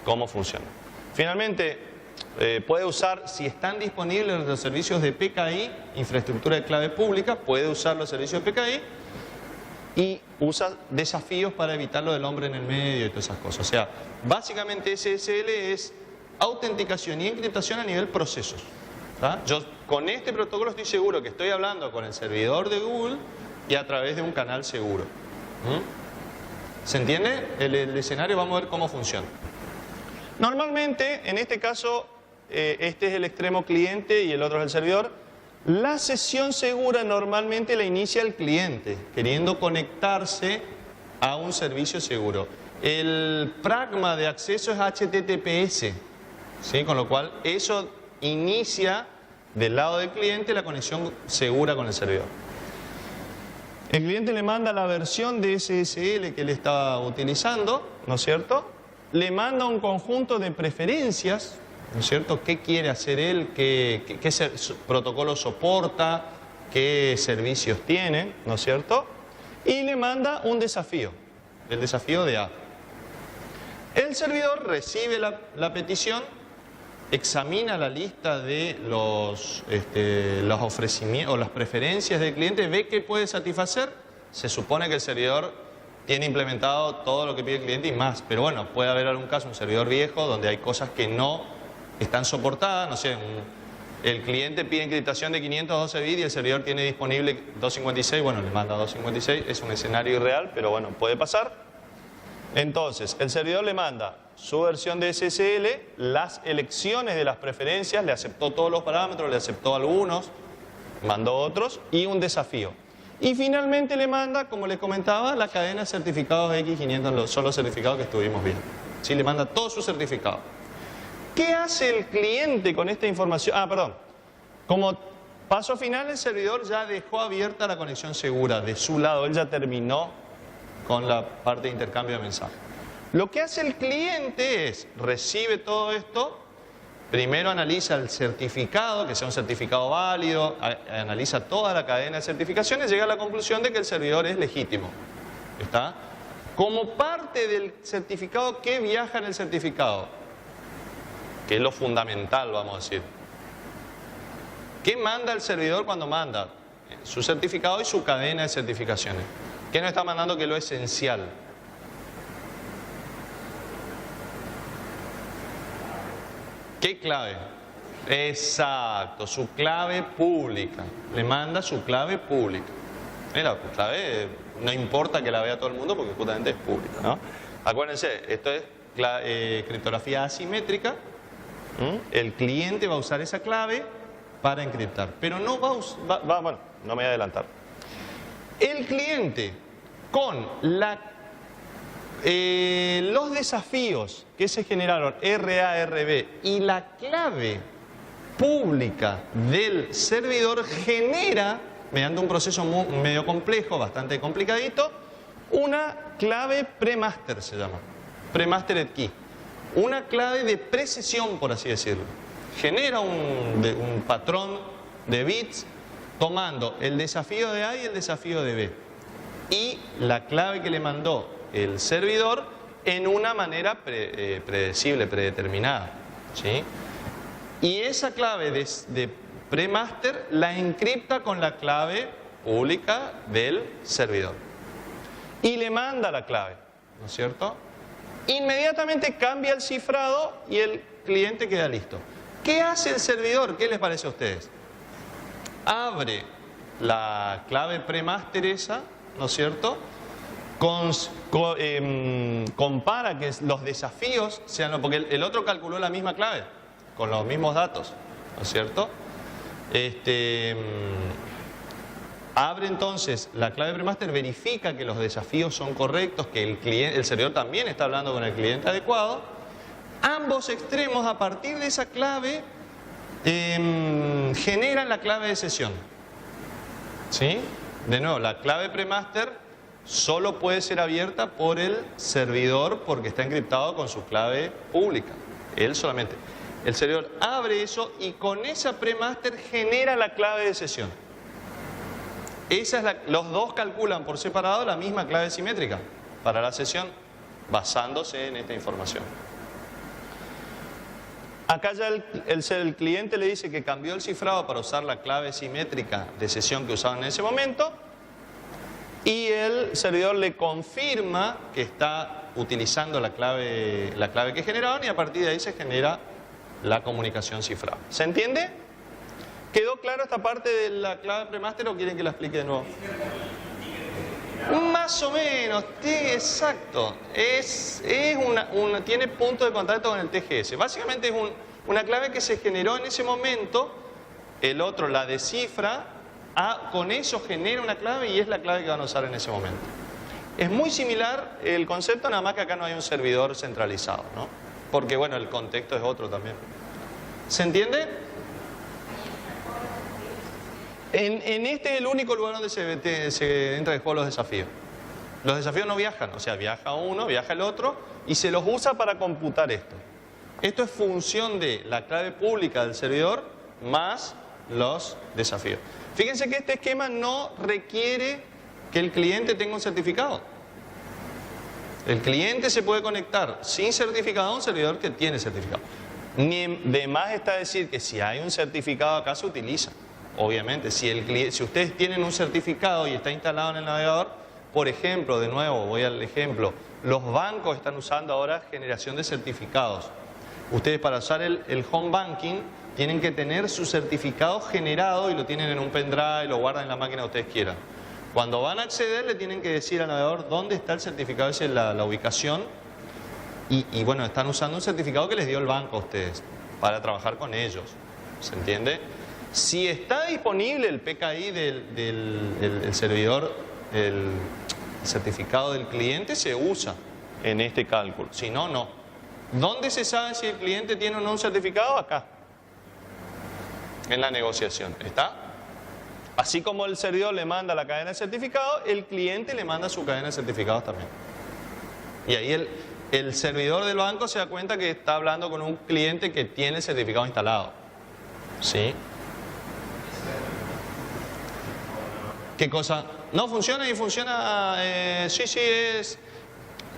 cómo funciona. Finalmente, puede usar, si están disponibles los servicios de PKI, infraestructura de clave pública, puede usar los servicios de PKI y usa desafíos para evitar lo del hombre en el medio y todas esas cosas. O sea, básicamente SSL es autenticación y encriptación a nivel procesos. ¿Tá? Yo con este protocolo estoy seguro que estoy hablando con el servidor de Google y a través de un canal seguro. ¿Se entiende el escenario? Vamos a ver cómo funciona. Normalmente, en este caso, este es el extremo cliente y el otro es el servidor. La sesión segura normalmente la inicia el cliente, queriendo conectarse a un servicio seguro. El pragma de acceso es HTTPS, ¿sí? Con lo cual eso inicia del lado del cliente la conexión segura con el servidor. El cliente le manda la versión de SSL que él está utilizando, ¿no es cierto? Le manda un conjunto de preferencias, ¿no es cierto? ¿Qué quiere hacer él? ¿Qué protocolo soporta? ¿Qué servicios tiene? ¿No es cierto? Y le manda un desafío, el desafío de A. El servidor recibe la petición, examina la lista de los ofrecimientos o las preferencias del cliente, ve qué puede satisfacer. Se supone que el servidor tiene implementado todo lo que pide el cliente y más, pero bueno, puede haber algún caso, un servidor viejo donde hay cosas que no están soportadas, no sé, el cliente pide encriptación de 512 bits y el servidor tiene disponible 256, bueno, le manda 256, es un escenario irreal, pero bueno, puede pasar. Entonces, el servidor le manda su versión de SSL, las elecciones de las preferencias, le aceptó todos los parámetros, le aceptó algunos, mandó otros y un desafío. Y finalmente le manda, como les comentaba, la cadena de certificados X500, son los certificados que estuvimos viendo. ¿Sí? Le manda todos sus certificados. ¿Qué hace el cliente con esta información? Como paso final, el servidor ya dejó abierta la conexión segura de su lado, él ya terminó con la parte de intercambio de mensajes. Lo que hace el cliente es, recibe todo esto, primero analiza el certificado, que sea un certificado válido, analiza toda la cadena de certificaciones, llega a la conclusión de que el servidor es legítimo. ¿Está? Como parte del certificado, ¿qué viaja en el certificado? Que es lo fundamental, vamos a decir. ¿Qué manda el servidor cuando manda? Su certificado y su cadena de certificaciones. ¿Qué nos está mandando? Que es lo esencial. ¿Qué clave? Exacto, su clave pública. Le manda su clave pública. La clave no importa que la vea todo el mundo porque justamente es pública, ¿no? Acuérdense, esto es criptografía asimétrica. El cliente va a usar esa clave para encriptar, pero no va a usar, bueno, no me voy a adelantar. El cliente con los desafíos que se generaron RA-RB y la clave pública del servidor genera, mediante un proceso medio complejo, bastante complicadito, una clave premaster, se llama, premastered key, una clave de precisión, por así decirlo. Genera un patrón de bits tomando el desafío de A y el desafío de B y la clave que le mandó el servidor en una manera predecible, predeterminada, ¿sí? Y esa clave de premaster la encripta con la clave pública del servidor y le manda la clave, ¿no es cierto? Inmediatamente cambia el cifrado y el cliente queda listo. ¿Qué hace el servidor? ¿Qué les parece a ustedes? Abre la clave premaster esa, ¿no es cierto? Compara que los desafíos sean, porque el otro calculó la misma clave, con los mismos datos, ¿no es cierto? Abre entonces la clave premaster, verifica que los desafíos son correctos, que el servidor también está hablando con el cliente adecuado. Ambos extremos, a partir de esa clave, generan la clave de sesión. ¿Sí? De nuevo, la clave premaster solo puede ser abierta por el servidor porque está encriptado con su clave pública. Él solamente. El servidor abre eso y con esa premaster genera la clave de sesión. Los dos calculan por separado la misma clave simétrica para la sesión, basándose en esta información. Acá ya el cliente le dice que cambió el cifrado para usar la clave simétrica de sesión que usaban en ese momento y el servidor le confirma que está utilizando la clave que generaron y a partir de ahí se genera la comunicación cifrada. ¿Se entiende? ¿Quedó claro esta parte de la clave premaster o quieren que la explique de nuevo? Más o menos, exacto. Tiene punto de contacto con el TGS. Básicamente es una clave que se generó en ese momento, el otro la descifra, con eso genera una clave y es la clave que van a usar en ese momento. Es muy similar el concepto, nada más que acá no hay un servidor centralizado, ¿no? Porque bueno, el contexto es otro también. ¿Se entiende? En este es el único lugar donde se entra en juego los desafíos. Los desafíos no viajan, o sea, viaja uno, viaja el otro y se los usa para computar esto. Esto es función de la clave pública del servidor más los desafíos. Fíjense que este esquema no requiere que el cliente tenga un certificado. El cliente se puede conectar sin certificado a un servidor que tiene certificado. Ni de más está decir que si hay un certificado acá se utiliza. Obviamente, si ustedes tienen un certificado y está instalado en el navegador, por ejemplo, de nuevo, voy al ejemplo, los bancos están usando ahora generación de certificados. Ustedes para usar el home banking tienen que tener su certificado generado y lo tienen en un pendrive, lo guardan en la máquina que ustedes quieran. Cuando van a acceder le tienen que decir al navegador dónde está el certificado, esa es la ubicación y bueno, están usando un certificado que les dio el banco a ustedes para trabajar con ellos. ¿Se entiende? Si está disponible el PKI del servidor, el certificado del cliente, se usa en este cálculo. Si no, no. ¿Dónde se sabe si el cliente tiene o no un certificado? Acá. En la negociación. ¿Está? Así como el servidor le manda la cadena de certificados, el cliente le manda su cadena de certificados también. Y ahí el servidor del banco se da cuenta que está hablando con un cliente que tiene el certificado instalado. ¿Sí? ¿Qué cosa? No funciona y funciona, sí, es...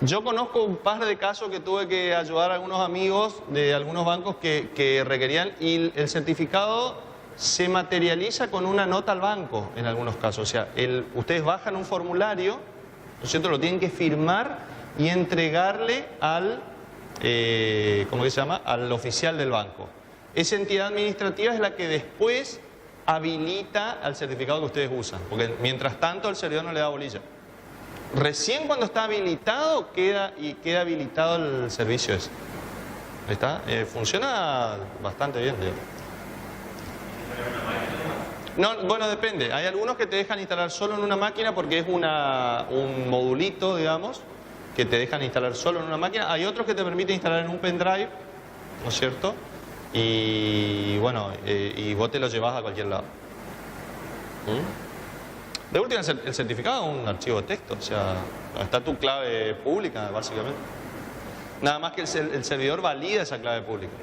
Yo conozco un par de casos que tuve que ayudar a algunos amigos de algunos bancos que requerían y el certificado se materializa con una nota al banco en algunos casos. O sea, ustedes bajan un formulario, ¿no es cierto? Lo tienen que firmar y entregarle al ¿cómo que se llama? Al oficial del banco. Esa entidad administrativa es la que después habilita al certificado que ustedes usan, porque mientras tanto el servidor no le da bolilla. Recién cuando está habilitado queda habilitado el servicio ese. ¿Ahí está? Funciona bastante bien, digamos. No, bueno, depende. Hay algunos que te dejan instalar solo en una máquina porque es un modulito, digamos, que te dejan instalar solo en una máquina. Hay otros que te permiten instalar en un pendrive, ¿no es cierto? Y bueno, y vos te lo llevas a cualquier lado. De última, el certificado es un archivo de texto, o sea, está tu clave pública, básicamente. Nada más que el servidor valida esa clave pública.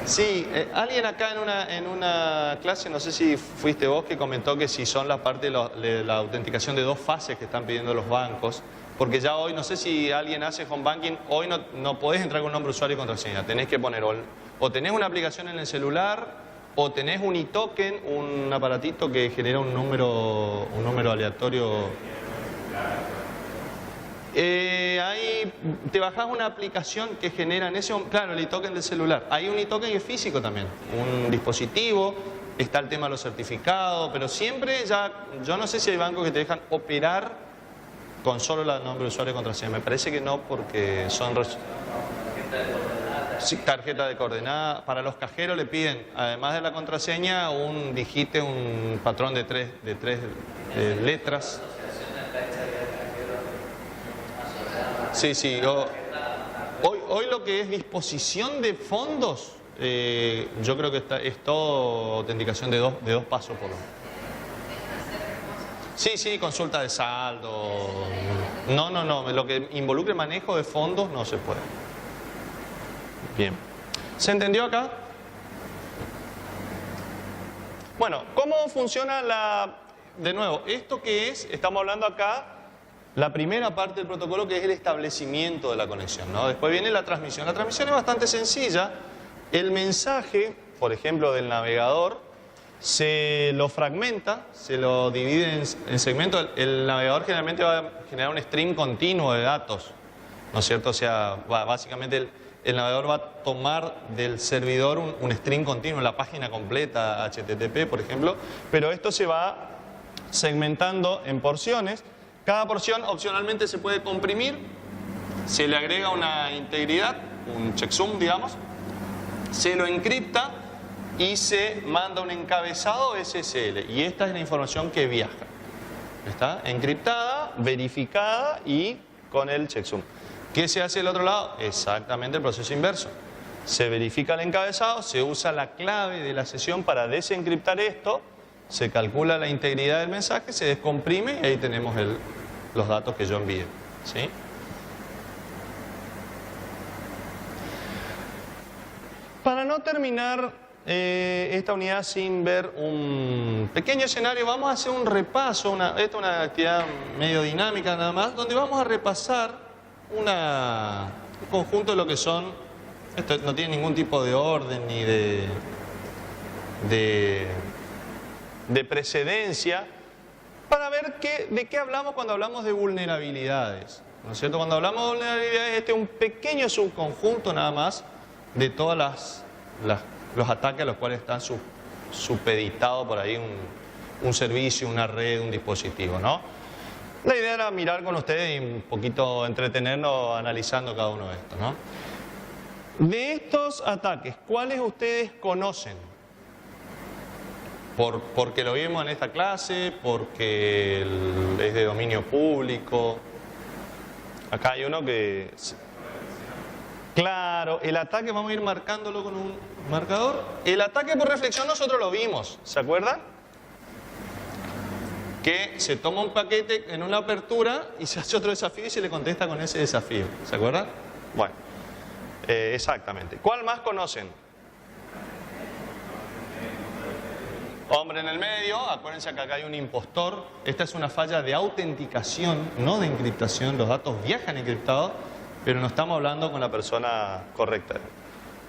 Sí, alguien acá en una clase, no sé si fuiste vos, que comentó que si son la parte de la autenticación de 2 fases que están pidiendo los bancos, porque ya hoy, no sé si alguien hace home banking, hoy no podés entrar con nombre de usuario y contraseña, tenés que poner o tenés una aplicación en el celular, o tenés un e-token, un aparatito que genera un número aleatorio. Ahí te bajás una aplicación que genera en ese, claro, el e-token del celular. Hay un e-token que es físico también, un dispositivo, está el tema de los certificados, pero siempre yo no sé si hay bancos que te dejan operar con solo el nombre de usuario y contraseña. Me parece que no, porque son tarjeta de coordenada. Para los cajeros le piden, además de la contraseña, un patrón de tres letras. Sí, sí. Hoy lo que es disposición de fondos, yo creo que es todo autenticación de dos pasos por lo menos. Sí, sí, consulta de saldo. No. Lo que involucre manejo de fondos no se puede. Bien. ¿Se entendió acá? Bueno, ¿cómo funciona de nuevo, esto que es, estamos hablando acá, la primera parte del protocolo, que es el establecimiento de la conexión, ¿no? Después viene la transmisión. La transmisión es bastante sencilla. El mensaje, por ejemplo, del navegador, se lo fragmenta, se lo divide en segmentos. El navegador generalmente va a generar un stream continuo de datos, ¿no es cierto? O sea, básicamente el navegador va a tomar del servidor un stream continuo, la página completa, HTTP, por ejemplo, pero esto se va segmentando en porciones. Cada porción opcionalmente se puede comprimir, se le agrega una integridad, un checksum, digamos, se lo encripta y se manda un encabezado SSL, y esta es la información que viaja. Está encriptada, verificada y con el checksum. ¿Qué se hace del otro lado? Exactamente el proceso inverso. Se verifica el encabezado, se usa la clave de la sesión para desencriptar esto, se calcula la integridad del mensaje, se descomprime y ahí tenemos los datos que yo envié, ¿sí? Para no terminar esta unidad sin ver un pequeño escenario, vamos a hacer un repaso, esta es una actividad medio dinámica nada más, donde vamos a repasar un conjunto de lo que son, esto no tiene ningún tipo de orden ni de precedencia, para ver de qué hablamos cuando hablamos de vulnerabilidades, ¿no es cierto? Cuando hablamos de vulnerabilidades, este es un pequeño subconjunto nada más de todas los ataques a los cuales está supeditado por ahí un servicio, una red, un dispositivo, ¿no? La idea era mirar con ustedes y un poquito entretenernos analizando cada uno de estos, ¿no? De estos ataques, ¿cuáles ustedes conocen? Porque lo vimos en esta clase, porque es de dominio público. Acá hay uno que... Claro, el ataque, vamos a ir marcándolo con un marcador. El ataque por reflexión nosotros lo vimos, ¿se acuerdan? Que se toma un paquete en una apertura y se hace otro desafío y se le contesta con ese desafío, ¿se acuerdan? Bueno, exactamente. ¿Cuál más conocen? Hombre en el medio, acuérdense que acá hay un impostor. Esta es una falla de autenticación, no de encriptación. Los datos viajan encriptados, pero no estamos hablando con la persona correcta.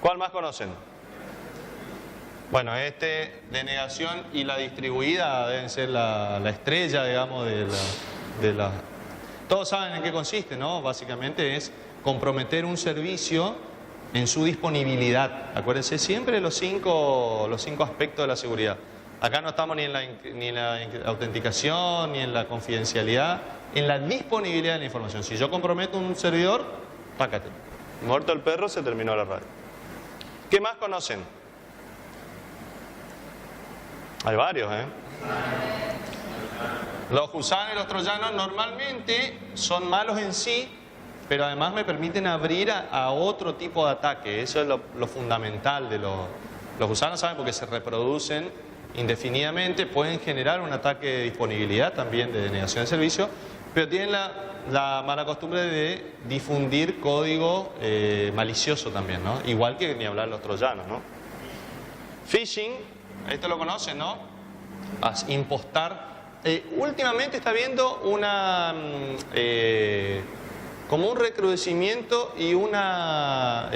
¿Cuál más conocen? Bueno, denegación y la distribuida deben ser la estrella, digamos, de la... Todos saben en qué consiste, ¿no? Básicamente es comprometer un servicio en su disponibilidad. Acuérdense siempre de los cinco aspectos de la seguridad. Acá no estamos ni en la autenticación, ni en la confidencialidad, en la disponibilidad de la información. Si yo comprometo un servidor, pácate. Muerto el perro, se terminó la radio. ¿Qué más conocen? Hay varios, ¿eh? Los gusanos y los troyanos normalmente son malos en sí, pero además me permiten abrir a otro tipo de ataque. Eso es lo fundamental de los gusanos, ¿saben? Porque se reproducen indefinidamente, pueden generar un ataque de disponibilidad también, de denegación de servicio, pero tienen la mala costumbre de difundir código malicioso también, ¿no? Igual que ni hablar los troyanos, ¿no? Phishing, esto lo conocen, ¿no? Impostar. Últimamente está habiendo como un recrudecimiento y una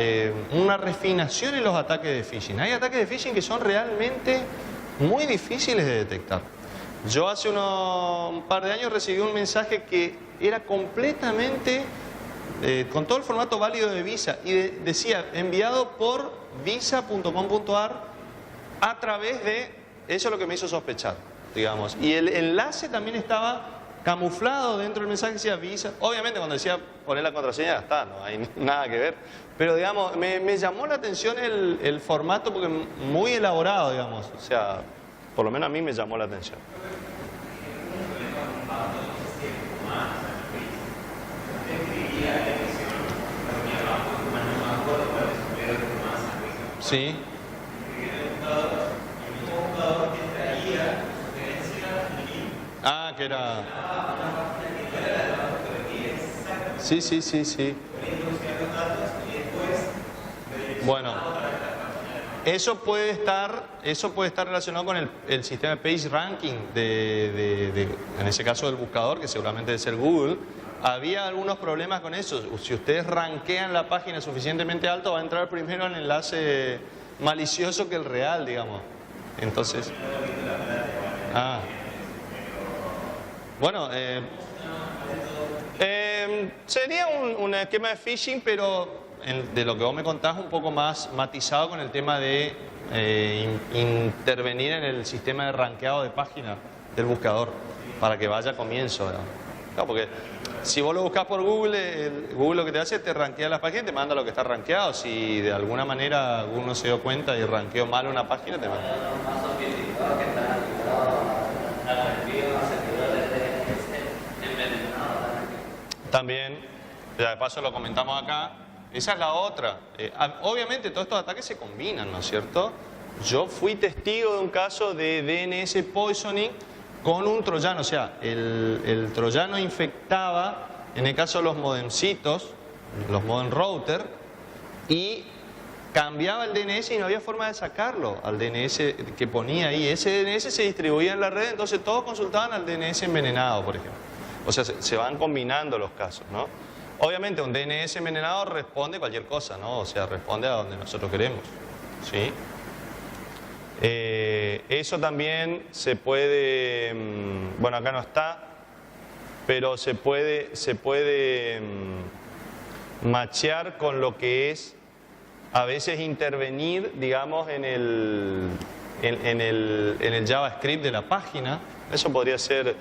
refinación en los ataques de phishing. Hay ataques de phishing que son realmente muy difíciles de detectar. Yo hace un par de años recibí un mensaje que era completamente con todo el formato válido de Visa y decía enviado por visa.com.ar a través de, eso es lo que me hizo sospechar, digamos, y el enlace también estaba camuflado dentro del mensaje, decía Visa. Obviamente cuando decía poner la contraseña ya está, no hay nada que ver, pero digamos, me llamó la atención el formato porque muy elaborado, digamos, o sea, por lo menos a mí me llamó la atención. Sí. Ah, que era... Sí, sí, sí, sí. Bueno, eso puede estar relacionado con el sistema de page ranking en ese caso del buscador, que seguramente debe ser Google. Había algunos problemas con eso. Si ustedes rankean la página suficientemente alto, va a entrar primero el enlace malicioso que el real, digamos. Entonces... Ah. Bueno, sería un esquema de phishing, pero de lo que vos me contás, un poco más matizado con el tema de intervenir en el sistema de rankeado de página del buscador para que vaya a comienzo, ¿no? Claro, porque si vos lo buscas por Google, Google lo que te hace es te rankea las páginas y te manda lo que está rankeado. Si de alguna manera Google no se dio cuenta y rankeó mal una página, te manda. También, ya de paso lo comentamos acá, esa es la otra. Obviamente todos estos ataques se combinan, ¿no es cierto? Yo fui testigo de un caso de DNS poisoning con un troyano, o sea, el troyano infectaba, en el caso de los modemcitos, los modem router, y cambiaba el DNS y no había forma de sacarlo al DNS que ponía ahí. Ese DNS se distribuía en la red, entonces todos consultaban al DNS envenenado, por ejemplo. O sea, se van combinando los casos, ¿no? Obviamente un DNS envenenado responde cualquier cosa, ¿no? O sea, responde a donde nosotros queremos, ¿sí? Eso también se puede, bueno, acá no está, pero se puede machear con lo que es a veces intervenir, digamos, en el JavaScript de la página. Eso podría ser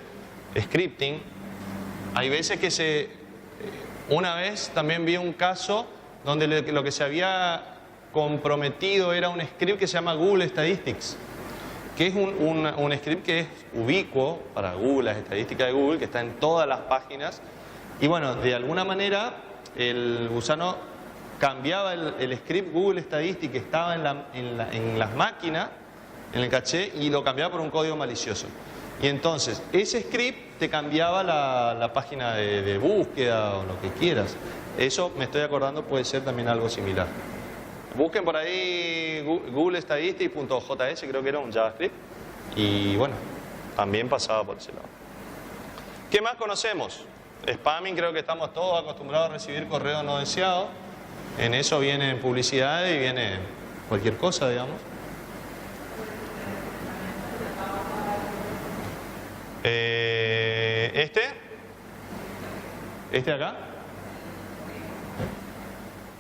scripting. Hay veces que una vez también vi un caso donde lo que se había comprometido era un script que se llama Google Statistics, que es un script que es ubicuo para Google, las estadísticas de Google, que está en todas las páginas. Y bueno, de alguna manera el gusano cambiaba el script Google Statistics que estaba en las máquinas, en el caché, y lo cambiaba por un código malicioso. Y entonces ese script te cambiaba la página de búsqueda o lo que quieras. Eso, me estoy acordando, puede ser también algo similar. Busquen por ahí Google Statistics.js, creo que era un JavaScript. Y bueno, también pasaba por ese lado. ¿Qué más conocemos? Spamming, creo que estamos todos acostumbrados a recibir correos no deseados. En eso viene publicidad y viene cualquier cosa, digamos. ¿Este acá?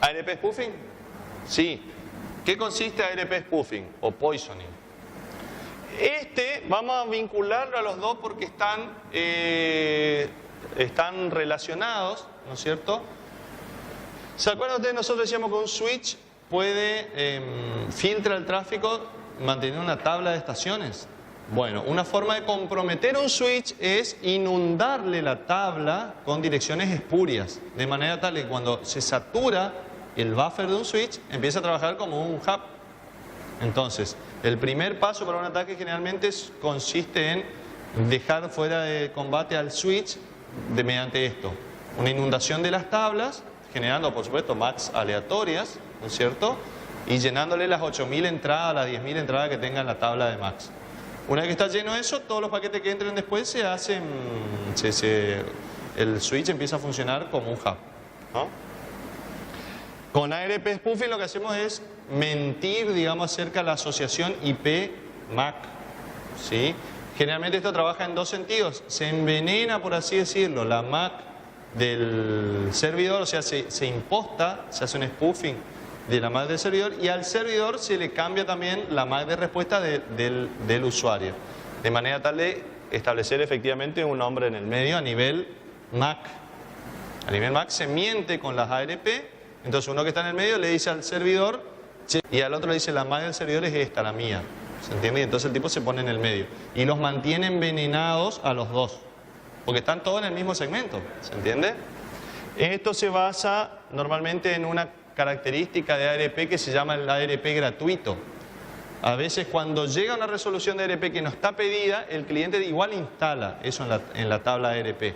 ¿ARP spoofing? Sí. ¿Qué consiste ARP spoofing o poisoning? Vamos a vincularlo a los dos porque están relacionados, ¿no es cierto? ¿Se acuerdan ustedes? Nosotros decíamos que un switch puede filtrar el tráfico manteniendo una tabla de estaciones. Bueno, una forma de comprometer un switch es inundarle la tabla con direcciones espurias, de manera tal que cuando se satura el buffer de un switch, empieza a trabajar como un hub. Entonces, el primer paso para un ataque generalmente consiste en dejar fuera de combate al switch mediante esto, una inundación de las tablas, generando por supuesto MACs aleatorias, ¿no es cierto? Y llenándole las 8000 entradas, las 10.000 entradas que tenga en la tabla de MACs. Una vez que está lleno de eso, todos los paquetes que entren después el switch empieza a funcionar como un hub, ¿no? Con ARP spoofing lo que hacemos es mentir, digamos, acerca de la asociación IP-MAC, ¿sí? Generalmente esto trabaja en dos sentidos. Se envenena, por así decirlo, la MAC del servidor, o sea, se imposta, se hace un spoofing de la MAC del servidor y al servidor se le cambia también la MAC de respuesta del usuario. De manera tal de establecer efectivamente un nombre en el medio a nivel MAC. A nivel MAC se miente con las ARP, entonces uno que está en el medio le dice al servidor y al otro le dice la MAC del servidor es esta, la mía. ¿Se entiende? Y entonces el tipo se pone en el medio y los mantiene envenenados a los dos, porque están todos en el mismo segmento. ¿Se entiende? Esto se basa normalmente en una característica de ARP que se llama el ARP gratuito. A veces cuando llega una resolución de ARP que no está pedida, el cliente igual instala eso en la tabla ARP.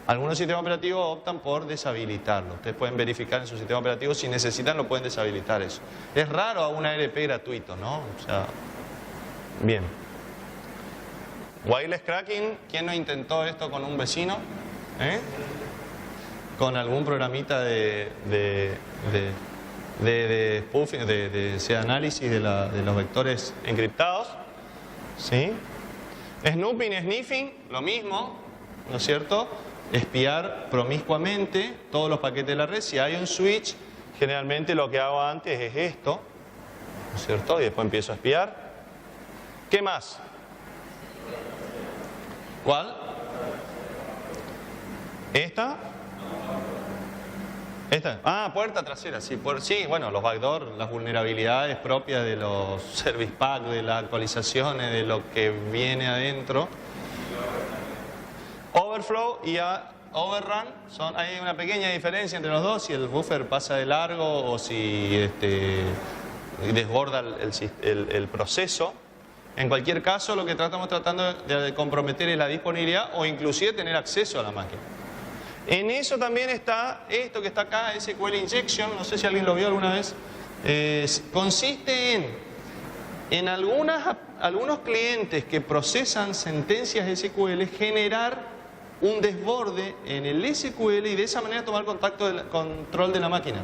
Algunos sistemas operativos optan por deshabilitarlo. Ustedes pueden verificar en su sistema operativo, si necesitan lo pueden deshabilitar eso. Es raro a un ARP gratuito, ¿no? O sea, bien. Wireless cracking, ¿quién no intentó esto con un vecino? Con algún programita de spoofing, de análisis de los vectores encriptados, ¿sí? Snooping, sniffing, lo mismo, ¿no es cierto? Espiar promiscuamente todos los paquetes de la red. Si hay un switch, generalmente lo que hago antes es esto, ¿no es cierto? Y después empiezo a espiar. ¿Qué más? ¿Cuál? ¿Esta? ¿Esta? Ah, puerta trasera, sí. Sí, bueno, los backdoor, las vulnerabilidades propias de los service pack, de las actualizaciones, de lo que viene adentro. Overflow y overrun, hay una pequeña diferencia entre los dos, si el buffer pasa de largo o si desborda el proceso. En cualquier caso, lo que estamos tratando de comprometer es la disponibilidad o inclusive tener acceso a la máquina. En eso también está esto que está acá, SQL Injection, no sé si alguien lo vio alguna vez. Consiste en algunos clientes que procesan sentencias SQL generar un desborde en el SQL y de esa manera tomar control de la máquina.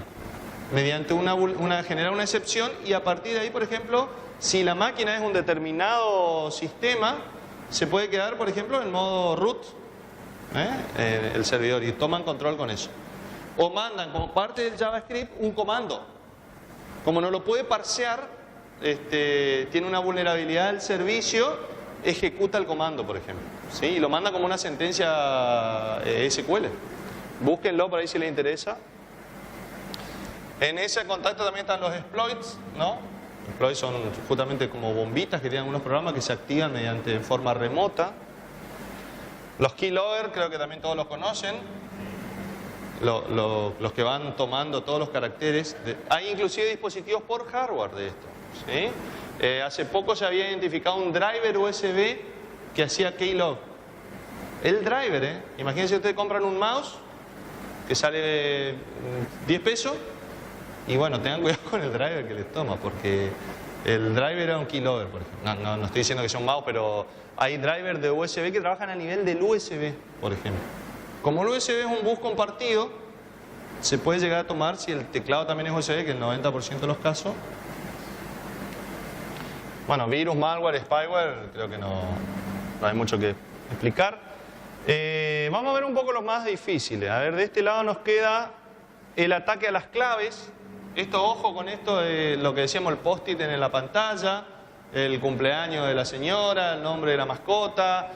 Mediante generar una excepción y a partir de ahí, por ejemplo, si la máquina es un determinado sistema, se puede quedar, por ejemplo, en modo root, el servidor, y toman control con eso. O mandan como parte del JavaScript un comando. Como no lo puede parsear, tiene una vulnerabilidad del servicio, ejecuta el comando, por ejemplo, ¿sí? Y lo manda como una sentencia SQL. Búsquenlo por ahí si les interesa. En ese contacto también están los exploits, ¿no? Exploits son justamente como bombitas que tienen algunos programas que se activan de forma remota. Los keylogger, creo que también todos los conocen. Los que van tomando todos los caracteres. Hay inclusive dispositivos por hardware de esto, ¿sí? Hace poco se había identificado un driver USB que hacía keylog. El driver, imagínense ustedes compran un mouse que sale 10 pesos y bueno, tengan cuidado con el driver que les toma, porque el driver era un keylogger, por ejemplo. No estoy diciendo que sea un mouse, pero hay drivers de USB que trabajan a nivel del USB, por ejemplo. Como el USB es un bus compartido, se puede llegar a tomar, si el teclado también es USB, que el 90% de los casos. Bueno, virus, malware, spyware, creo que no hay mucho que explicar. Vamos a ver un poco los más difíciles. A ver, de este lado nos queda el ataque a las claves, Esto, ojo con esto, lo que decíamos, el post-it en la pantalla, el cumpleaños de la señora, el nombre de la mascota.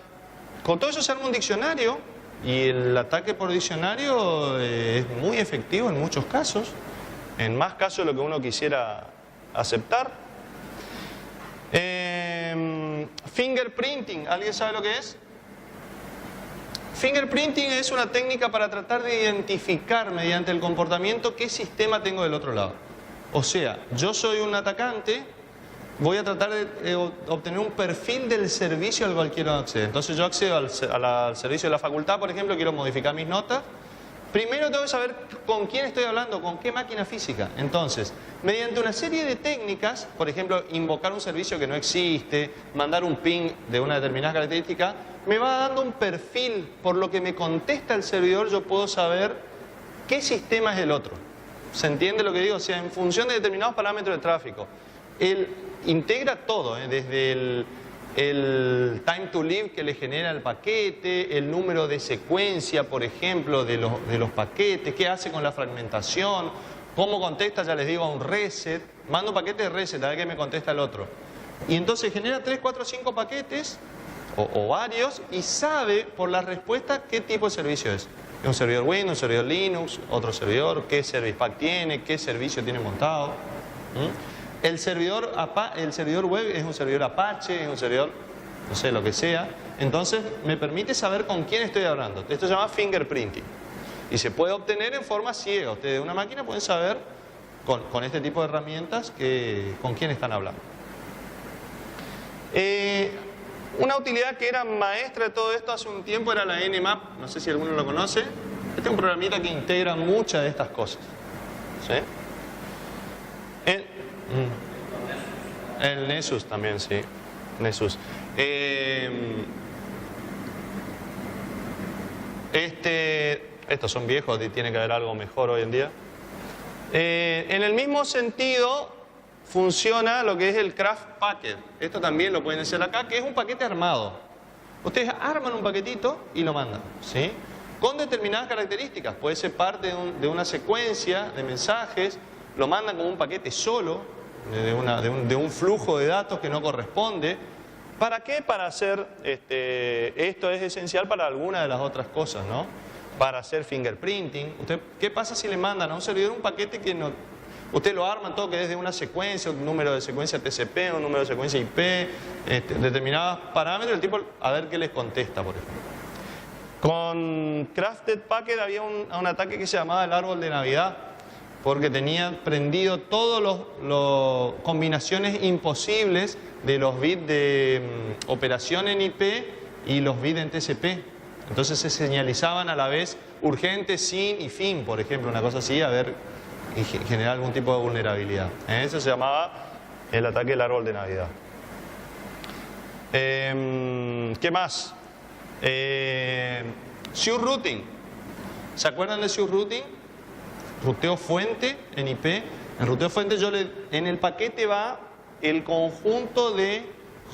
Con todo eso se arma un diccionario y el ataque por diccionario es muy efectivo en muchos casos, en más casos de lo que uno quisiera aceptar. Fingerprinting, ¿alguien sabe lo que es? Fingerprinting es una técnica para tratar de identificar mediante el comportamiento qué sistema tengo del otro lado. O sea, yo soy un atacante, voy a tratar de obtener un perfil del servicio al cual quiero acceder. Entonces yo accedo al servicio de la facultad, por ejemplo, quiero modificar mis notas. Primero tengo que saber con quién estoy hablando, con qué máquina física. Entonces, mediante una serie de técnicas, por ejemplo, invocar un servicio que no existe, mandar un ping de una determinada característica, me va dando un perfil. Por lo que me contesta el servidor, yo puedo saber qué sistema es el otro. ¿Se entiende lo que digo? O sea, en función de determinados parámetros de tráfico. Él integra todo, desde el time to live que le genera el paquete, el número de secuencia, por ejemplo, de los paquetes, qué hace con la fragmentación, cómo contesta, ya les digo, a un reset. Mando un paquete de reset, a ver qué me contesta el otro. Y entonces genera 3, 4, 5 paquetes, o varios, y sabe por la respuesta qué tipo de servicio es. ¿Es un servidor Windows, un servidor Linux, otro servidor? ¿Qué service pack tiene? ¿Qué servicio tiene montado? El servidor web es un servidor Apache, es un servidor, no sé, lo que sea. Entonces me permite saber con quién estoy hablando. Esto se llama fingerprinting. Y se puede obtener en forma ciega. Ustedes de una máquina pueden saber con este tipo de herramientas con quién están hablando. Una utilidad que era maestra de todo esto hace un tiempo era la Nmap. No sé si alguno lo conoce. Este es un programita que integra muchas de estas cosas. ¿Sí? El Nessus también, sí. Nessus. Estos son viejos y tiene que haber algo mejor hoy en día. En el mismo sentido funciona lo que es el Craft Packet. Esto también lo pueden hacer acá, que es un paquete armado. Ustedes arman un paquetito y lo mandan, ¿sí? Con determinadas características. Puede ser parte de una secuencia de mensajes. Lo mandan como un paquete solo, de un flujo de datos que no corresponde. ¿Para qué? Para hacer, esto es esencial para alguna de las otras cosas, ¿no? Para hacer fingerprinting. ¿Qué pasa si le mandan a un servidor un paquete que no... Usted lo arma todo, que es de una secuencia, un número de secuencia TCP, un número de secuencia IP, determinados parámetros, el tipo a ver qué les contesta, por ejemplo. Con Crafted Packet había un ataque que se llamaba el árbol de Navidad, porque tenía prendido todas las combinaciones imposibles de los bits de operación en IP y los bits en TCP. Entonces se señalizaban a la vez urgente, sin y fin, por ejemplo, una cosa así, a ver, y generar algún tipo de vulnerabilidad. Eso se llamaba el ataque del árbol de Navidad. ¿Qué más? Sure Routing. ¿Se acuerdan de Sure Routing? Ruteo fuente en IP. En ruteo fuente en el paquete va el conjunto de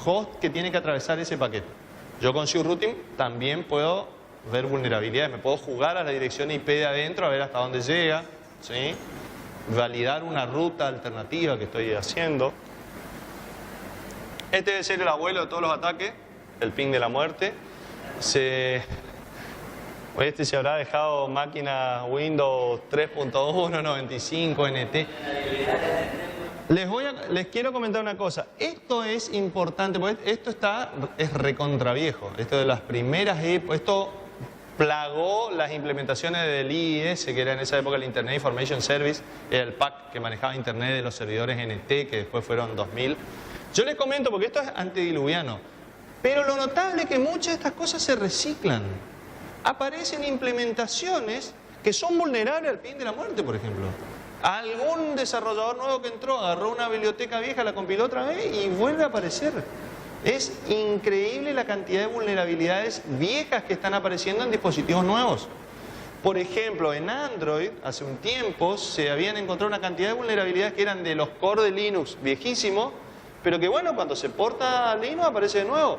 host que tiene que atravesar ese paquete. Yo con Sure Routing también puedo ver vulnerabilidades. Me puedo jugar a la dirección IP de adentro a ver hasta dónde llega, ¿sí? Validar una ruta alternativa que estoy haciendo. Este debe ser el abuelo de todos los ataques, el ping de la muerte. Este se habrá dejado máquinas Windows 3.1, 95, NT. Les quiero comentar una cosa. Esto es importante, porque esto es recontraviejo. Esto de las primeras esto plagó las implementaciones del IIS, que era en esa época el Internet Information Service, era el PAC que manejaba Internet de los servidores NT, que después fueron 2000. Yo les comento porque esto es antediluviano, pero lo notable es que muchas de estas cosas se reciclan. Aparecen implementaciones que son vulnerables al ping de la muerte, por ejemplo. Algún desarrollador nuevo que entró, agarró una biblioteca vieja, la compiló otra vez y vuelve a aparecer. Es increíble la cantidad de vulnerabilidades viejas que están apareciendo en dispositivos nuevos. Por ejemplo, en Android, hace un tiempo, se habían encontrado una cantidad de vulnerabilidades que eran de los core de Linux viejísimos, pero que bueno, cuando se porta a Linux aparece de nuevo.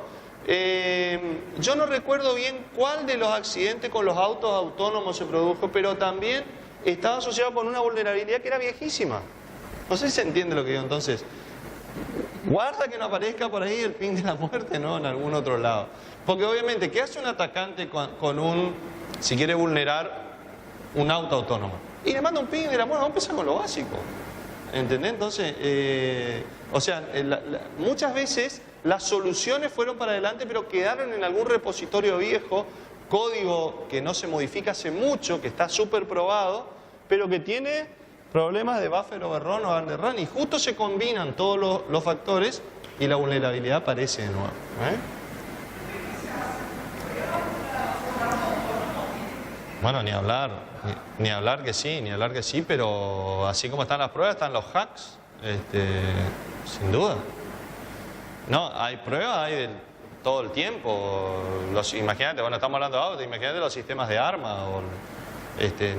Yo no recuerdo bien cuál de los accidentes con los autos autónomos se produjo, pero también estaba asociado con una vulnerabilidad que era viejísima. No sé si se entiende lo que digo. Entonces, guarda que no aparezca por ahí el ping de la muerte, ¿no? En algún otro lado. Porque obviamente, ¿qué hace un atacante con si quiere vulnerar un auto autónomo? Y le manda un ping de la muerte. Vamos a empezar con lo básico. ¿Entendés? Entonces, muchas veces las soluciones fueron para adelante, pero quedaron en algún repositorio viejo, código que no se modifica hace mucho, que está súper probado, pero que tiene problemas de buffer overrun o underrun, y justo se combinan todos los factores y la vulnerabilidad aparece de nuevo. Bueno, ni hablar que sí, pero así como están las pruebas, están los hacks, sin duda. No, hay pruebas, hay de todo el tiempo. Imagínate, bueno, estamos hablando de autos, imagínate los sistemas de armas.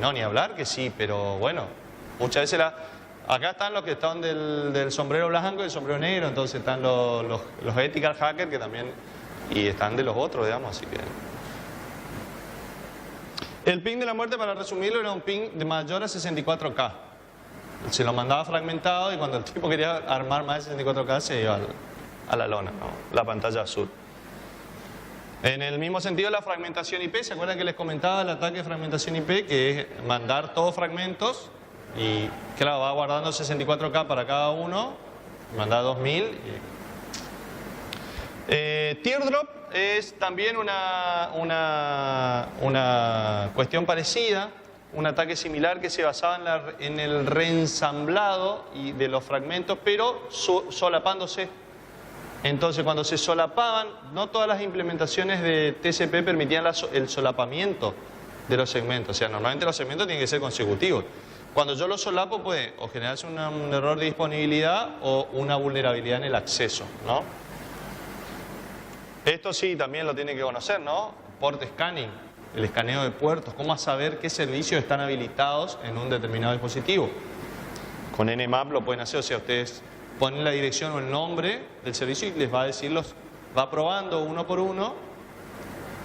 No, ni hablar que sí, pero bueno, muchas veces acá están los que están del sombrero blanco y el sombrero negro, entonces están los ethical hackers que también, y están de los otros, digamos, así que... El ping de la muerte, para resumirlo, era un ping de mayor a 64K. Se lo mandaba fragmentado y cuando el tipo quería armar más de 64K se iba a la lona, ¿no? La pantalla azul. En el mismo sentido, la fragmentación IP, ¿se acuerdan que les comentaba el ataque de fragmentación IP? Que es mandar todos fragmentos y, claro, va guardando 64K para cada uno, manda 2000. Teardrop es también una cuestión parecida, un ataque similar que se basaba en el reensamblado de los fragmentos, pero solapándose. Entonces, cuando se solapaban, no todas las implementaciones de TCP permitían el solapamiento de los segmentos. O sea, normalmente los segmentos tienen que ser consecutivos. Cuando yo los solapo, puede o generarse un error de disponibilidad o una vulnerabilidad en el acceso, ¿no? Esto sí, también lo tienen que conocer, ¿no? Port scanning, el escaneo de puertos. ¿Cómo saber qué servicios están habilitados en un determinado dispositivo? Con Nmap lo pueden hacer, o sea, ustedes ponen la dirección o el nombre del servicio y les va a decir, va probando uno por uno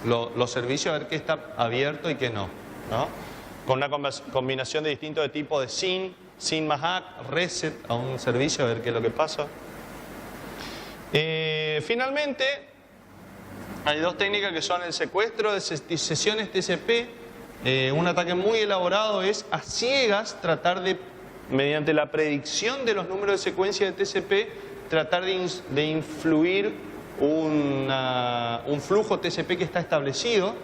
los servicios a ver qué está abierto y qué no, ¿no? Con una combinación de distintos tipos de SYN más hack, reset a un servicio a ver qué es lo que pasa. Finalmente, hay dos técnicas que son el secuestro de sesiones TCP. Un ataque muy elaborado es a ciegas tratar de, mediante la predicción de los números de secuencia de TCP, tratar de influir un flujo TCP que está establecido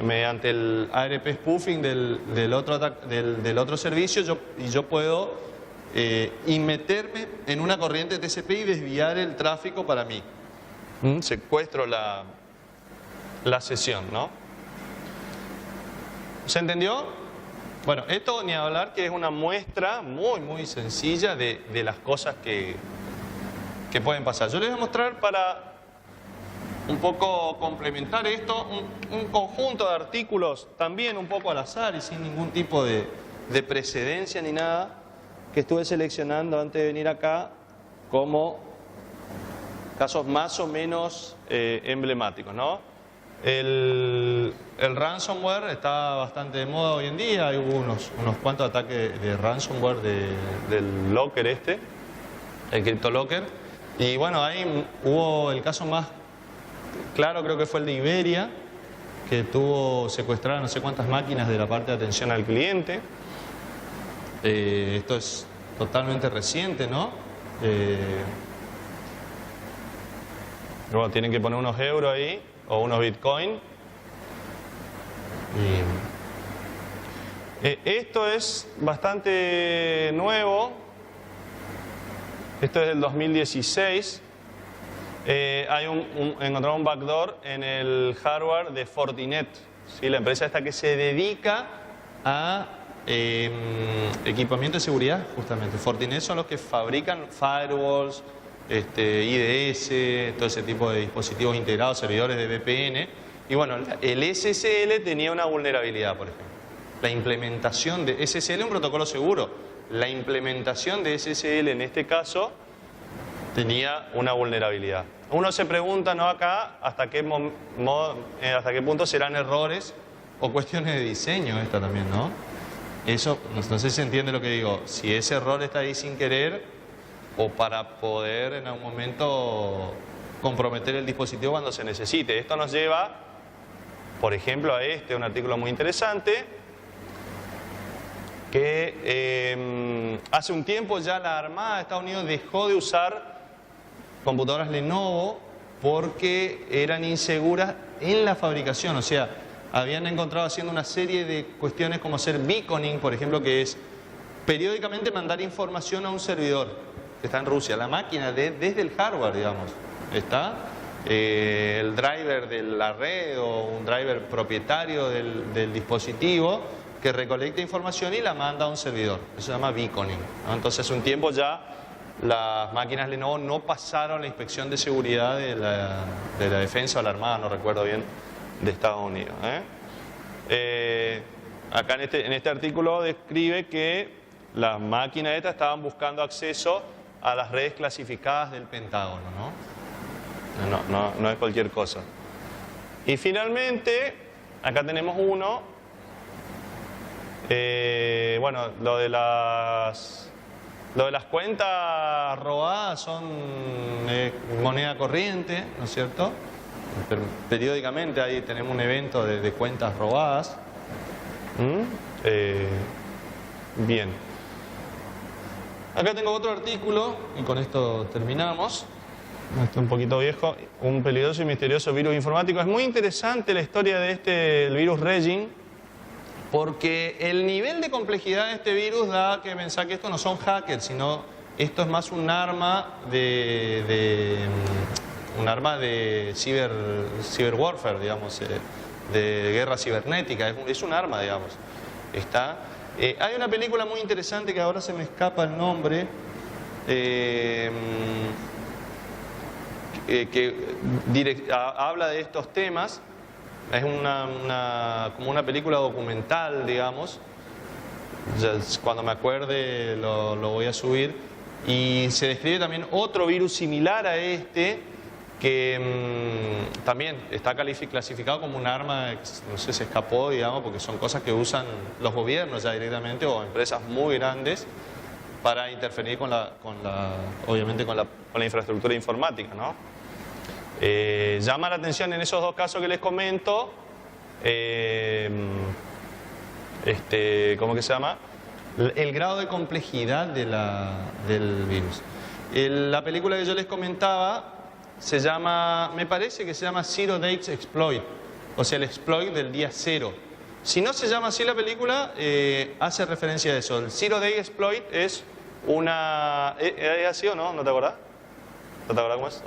mediante el ARP spoofing del otro servicio. Yo puedo meterme en una corriente TCP y desviar el tráfico para mí. Secuestro la sesión, ¿no? ¿Se entendió? Bueno, esto ni hablar que es una muestra muy, muy sencilla de las cosas que pueden pasar. Yo les voy a mostrar, para un poco complementar esto, un conjunto de artículos también un poco al azar y sin ningún tipo de precedencia ni nada, que estuve seleccionando antes de venir acá como casos más o menos emblemáticos, ¿no? El ransomware está bastante de moda hoy en día. Hay unos cuantos ataques de ransomware del locker el CryptoLocker. Y bueno, ahí hubo el caso más claro, creo que fue el de Iberia, que tuvo secuestradas no sé cuántas máquinas de la parte de atención al cliente. Esto es totalmente reciente, ¿no? Bueno, tienen que poner unos euros ahí o unos bitcoin. Esto es bastante nuevo. Esto es del 2016. Encontraron un backdoor en el hardware de Fortinet, ¿sí? La empresa esta que se dedica a equipamiento de seguridad, justamente. Fortinet son los que fabrican firewalls, IDS, todo ese tipo de dispositivos integrados, servidores de VPN. Y bueno, el SSL tenía una vulnerabilidad, por ejemplo. La implementación de SSL es un protocolo seguro. La implementación de SSL en este caso tenía una vulnerabilidad. Uno se pregunta, ¿no? Acá, hasta qué punto serán errores o cuestiones de diseño esta también, ¿no? Eso, no sé si se entiende lo que digo, si ese error está ahí sin querer o para poder en algún momento comprometer el dispositivo cuando se necesite. Esto nos lleva, por ejemplo, a un artículo muy interesante, que hace un tiempo ya la Armada de Estados Unidos dejó de usar computadoras Lenovo porque eran inseguras en la fabricación, o sea, habían encontrado haciendo una serie de cuestiones como hacer beaconing, por ejemplo, que es periódicamente mandar información a un servidor que está en Rusia, la máquina desde el hardware, digamos, está el driver de la red o un driver propietario del dispositivo que recolecta información y la manda a un servidor. Eso se llama beaconing, ¿no? Entonces hace un tiempo ya las máquinas Lenovo no pasaron la inspección de seguridad de la defensa o la Armada, no recuerdo bien, de Estados Unidos. Acá en este artículo describe que las máquinas estas estaban buscando acceso a las redes clasificadas del Pentágono, ¿no? No es cualquier cosa. Y finalmente, acá tenemos uno, bueno, lo de las cuentas robadas son moneda corriente, ¿no es cierto? Periódicamente ahí tenemos un evento de cuentas robadas. Bien. Acá tengo otro artículo y con esto terminamos. Este un poquito viejo. Un peligroso y misterioso virus informático. Es muy interesante la historia de el virus Regin, porque el nivel de complejidad de este virus da que pensar que esto no son hackers, sino esto es más un arma de cyber warfare, digamos, de guerra cibernética. Es un arma, digamos. Hay una película muy interesante que ahora se me escapa el nombre, que habla de estos temas. Es como una película documental, digamos. Ya, cuando me acuerde lo voy a subir. Y se describe también otro virus similar a este, que también está clasificado como un arma, no sé, se escapó, digamos, porque son cosas que usan los gobiernos ya directamente o empresas muy grandes para interferir obviamente con la infraestructura informática, ¿no? Llama la atención en esos dos casos que les comento, ¿cómo que se llama? El grado de complejidad del virus. La película que yo les comentaba se llama, me parece que se llama Zero Days Exploit, o sea, el exploit del día cero. Si no se llama así la película, hace referencia a eso. El Zero Day Exploit es ¿es así o no? ¿No te acordás? ¿No te acordás cómo es?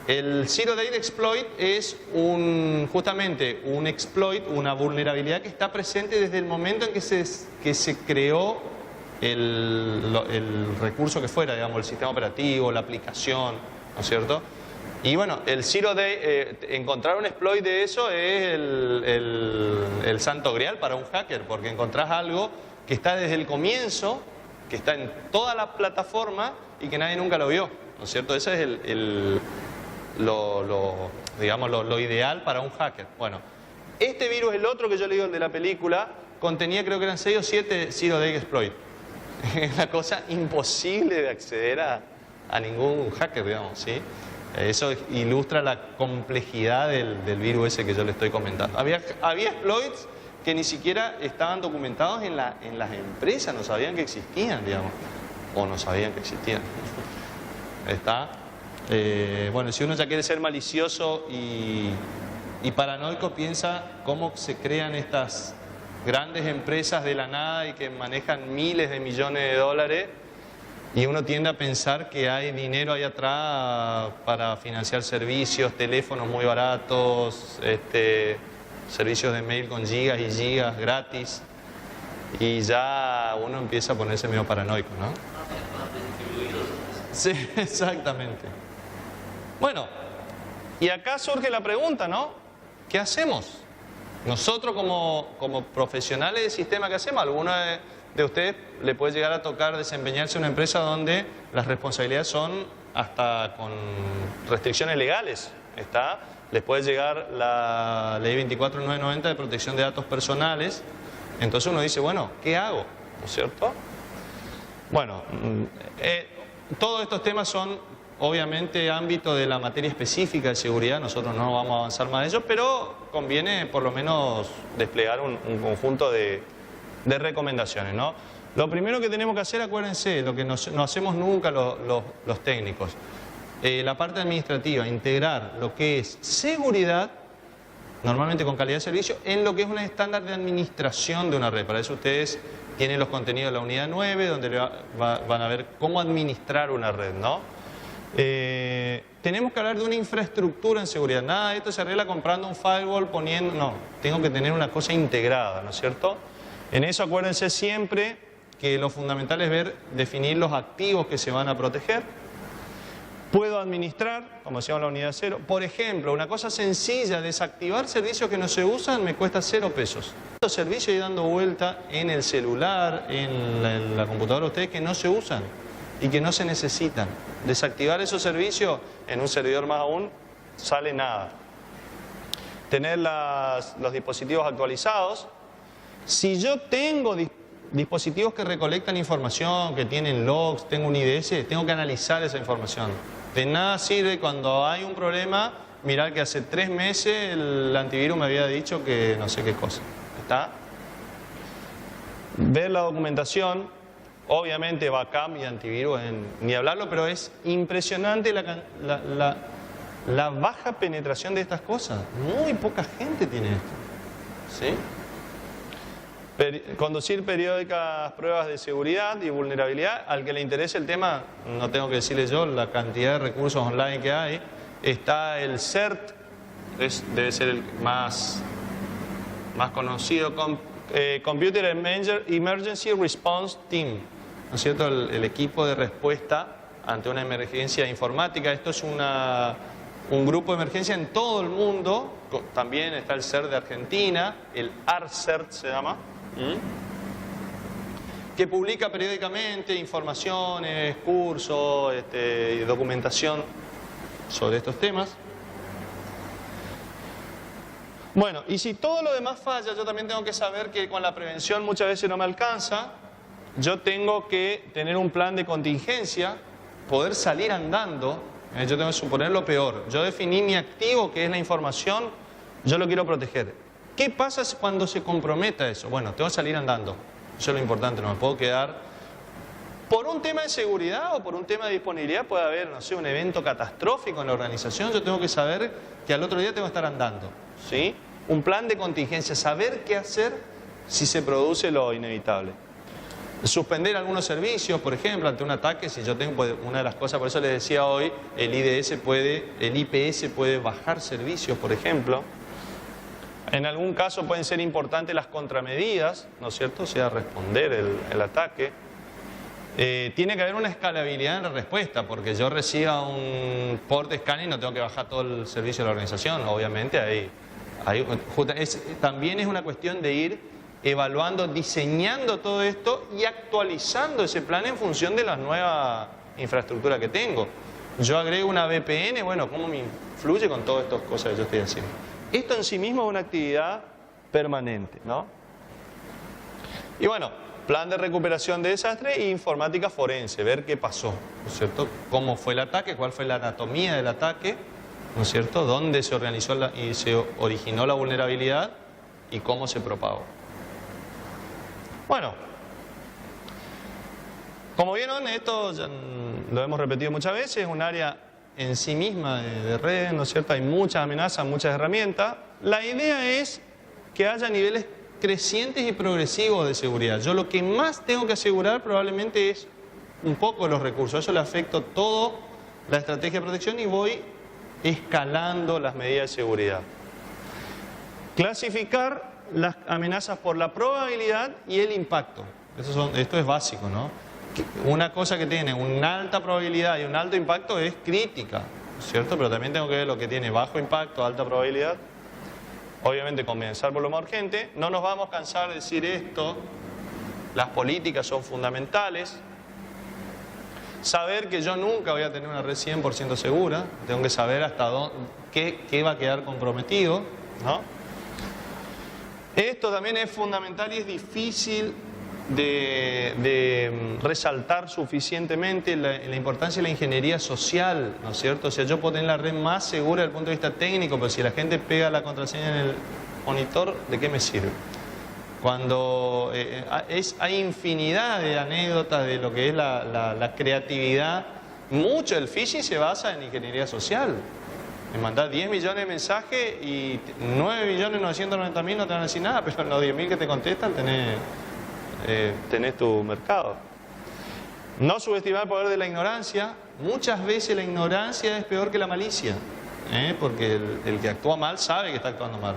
El Zero Day Exploit es justamente un exploit, una vulnerabilidad que está presente desde el momento en que se creó el recurso que fuera, digamos, el sistema operativo, la aplicación, ¿no es cierto? Y bueno, el Zero Day, encontrar un exploit de eso es el santo grial para un hacker, porque encontrás algo que está desde el comienzo, que está en toda la plataforma y que nadie nunca lo vio, ¿no es cierto? Ese es digamos, lo ideal para un hacker. Bueno, este virus, el otro que yo le digo, el de la película, contenía, creo que eran 6 o 7 Zero Day Exploit. Es una cosa imposible de acceder a ningún hacker, digamos, ¿sí? Eso ilustra la complejidad del virus ese que yo le estoy comentando. Había exploits que ni siquiera estaban documentados en las empresas, no sabían que existían, digamos, o no sabían que existían. Bueno, si uno ya quiere ser malicioso y paranoico, piensa cómo se crean estas grandes empresas de la nada y que manejan miles de millones de dólares, y uno tiende a pensar que hay dinero ahí atrás para financiar servicios, teléfonos muy baratos, servicios de mail con gigas y gigas gratis, y ya uno empieza a ponerse medio paranoico, ¿no? Sí, exactamente. Bueno, y acá surge la pregunta, ¿no? ¿Qué hacemos? Nosotros como profesionales del sistema, ¿qué hacemos? Alguno de ustedes le puede llegar a tocar desempeñarse en una empresa donde las responsabilidades son hasta con restricciones legales, les puede llegar la ley 24990 de protección de datos personales, Entonces uno dice, bueno, ¿qué hago? ¿No es cierto? Bueno, todos estos temas son obviamente ámbito de la materia específica de seguridad, nosotros no vamos a avanzar más de ello, pero conviene por lo menos desplegar un conjunto de recomendaciones, ¿no? Lo primero que tenemos que hacer, acuérdense, lo que no hacemos nunca los técnicos, la parte administrativa, integrar lo que es seguridad, normalmente con calidad de servicio, en lo que es un estándar de administración de una red. Para eso ustedes tienen los contenidos de la unidad 9, donde van a ver cómo administrar una red, ¿no? Tenemos que hablar de una infraestructura en seguridad. Nada de esto se arregla comprando un firewall, poniendo... No, tengo que tener una cosa integrada, ¿no es cierto? En eso acuérdense siempre que lo fundamental es definir los activos que se van a proteger. Puedo administrar, como decíamos en la unidad 0. Por ejemplo, una cosa sencilla, desactivar servicios que no se usan me cuesta 0 pesos. Los servicios ahí dando vuelta en el celular, en la computadora de ustedes que no se usan y que no se necesitan. Desactivar esos servicios en un servidor más aún sale nada. Tener los dispositivos actualizados. Si yo tengo dispositivos que recolectan información, que tienen logs, tengo un IDS, tengo que analizar esa información. De nada sirve cuando hay un problema, mirar que hace 3 meses el antivirus me había dicho que no sé qué cosa. ¿Está? Ver la documentación, obviamente backup y antivirus, ni hablarlo, pero es impresionante la baja penetración de estas cosas. Muy poca gente tiene esto. ¿Sí? Conducir periódicas pruebas de seguridad y vulnerabilidad. Al que le interese el tema, no tengo que decirle yo la cantidad de recursos online que hay. Está el CERT, debe ser el más conocido, Computer Emergency Response Team, ¿no es cierto? El equipo de respuesta ante una emergencia informática. Esto es un grupo de emergencia en todo el mundo. También está el CERT de Argentina, el ARCERT se llama, que publica periódicamente informaciones, cursos, y documentación sobre estos temas. Bueno, y si todo lo demás falla, yo también tengo que saber que con la prevención muchas veces no me alcanza. Yo tengo que tener un plan de contingencia, poder salir andando. Yo tengo que suponer lo peor. Yo definí mi activo, que es la información, yo lo quiero proteger. ¿Qué pasa cuando se comprometa eso? Bueno, tengo que salir andando. Eso es lo importante, no me puedo quedar. Por un tema de seguridad o por un tema de disponibilidad puede haber, no sé, un evento catastrófico en la organización. Yo tengo que saber que al otro día tengo que estar andando, ¿sí? Un plan de contingencia, saber qué hacer si se produce lo inevitable. Suspender algunos servicios, por ejemplo, ante un ataque. Si yo tengo una de las cosas, por eso les decía hoy, el IPS puede bajar servicios, por ejemplo. En algún caso pueden ser importantes las contramedidas, ¿no es cierto? O sea, responder el ataque. Tiene que haber una escalabilidad en la respuesta, porque yo reciba un port scan y no tengo que bajar todo el servicio de la organización. Obviamente también es una cuestión de ir evaluando, diseñando todo esto y actualizando ese plan en función de la nueva infraestructura que tengo. Yo agrego una VPN, bueno, ¿cómo me influye con todas estas cosas que yo estoy haciendo? Esto en sí mismo es una actividad permanente, ¿no? Y bueno, plan de recuperación de desastre e informática forense, ver qué pasó, ¿no es cierto? Cómo fue el ataque, cuál fue la anatomía del ataque, ¿no es cierto? Dónde se organizó y se originó la vulnerabilidad y cómo se propagó. Bueno, como vieron, esto ya lo hemos repetido muchas veces, es un área en sí misma de redes, ¿no es cierto? Hay muchas amenazas, muchas herramientas. La idea es que haya niveles crecientes y progresivos de seguridad. Yo lo que más tengo que asegurar probablemente es un poco los recursos. Eso le afecta toda la estrategia de protección y voy escalando las medidas de seguridad. Clasificar las amenazas por la probabilidad y el impacto. Esto es básico, ¿no? Una cosa que tiene una alta probabilidad y un alto impacto es crítica, ¿cierto? Pero también tengo que ver lo que tiene bajo impacto, alta probabilidad. Obviamente comenzar por lo más urgente. No nos vamos a cansar de decir esto. Las políticas son fundamentales. Saber que yo nunca voy a tener una red 100% segura. Tengo que saber hasta dónde, qué va a quedar comprometido, ¿no? Esto también es fundamental y es difícil de resaltar suficientemente la importancia de la ingeniería social, ¿no es cierto? O sea, yo puedo tener la red más segura desde el punto de vista técnico, pero si la gente pega la contraseña en el monitor, ¿de qué me sirve? Cuando hay infinidad de anécdotas de lo que es la creatividad, mucho del phishing se basa en ingeniería social. Me mandás 10 millones de mensajes y 9.990.000 no te van a decir nada, pero los 10.000 que te contestan tenés tu mercado. No subestimar el poder de la ignorancia. Muchas veces la ignorancia es peor que la malicia, porque el que actúa mal sabe que está actuando mal.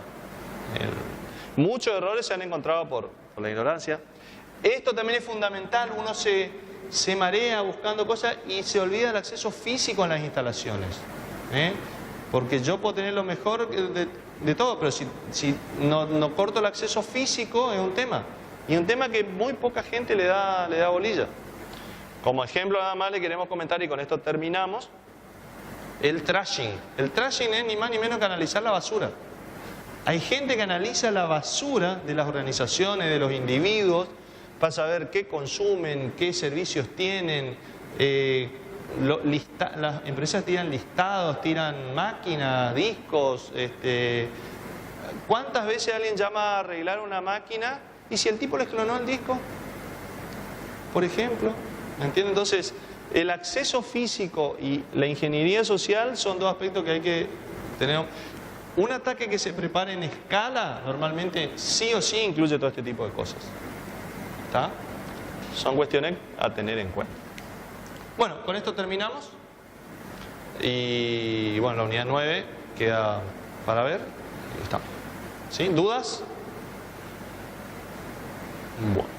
Muchos errores se han encontrado por la ignorancia. Esto también es fundamental. Uno se marea buscando cosas y se olvida del acceso físico en las instalaciones. Porque yo puedo tener lo mejor de todo, pero si no corto el acceso físico es un tema. Y un tema que muy poca gente le da bolilla. Como ejemplo nada más le queremos comentar, y con esto terminamos, el trashing. El trashing es ni más ni menos que analizar la basura. Hay gente que analiza la basura de las organizaciones, de los individuos, para saber qué consumen, qué servicios tienen. Las empresas tiran listados, tiran máquinas, discos. ¿Cuántas veces alguien llama a arreglar una máquina y si el tipo les clonó el disco? Por ejemplo, ¿entienden? Entonces, el acceso físico y la ingeniería social son dos aspectos que hay que tener. Un ataque que se prepare en escala, normalmente sí o sí incluye todo este tipo de cosas. ¿Está? Son cuestiones a tener en cuenta. Bueno, con esto terminamos. Y bueno, la unidad 9 queda para ver. Ahí está. ¿Sí? ¿Dudas? Bueno.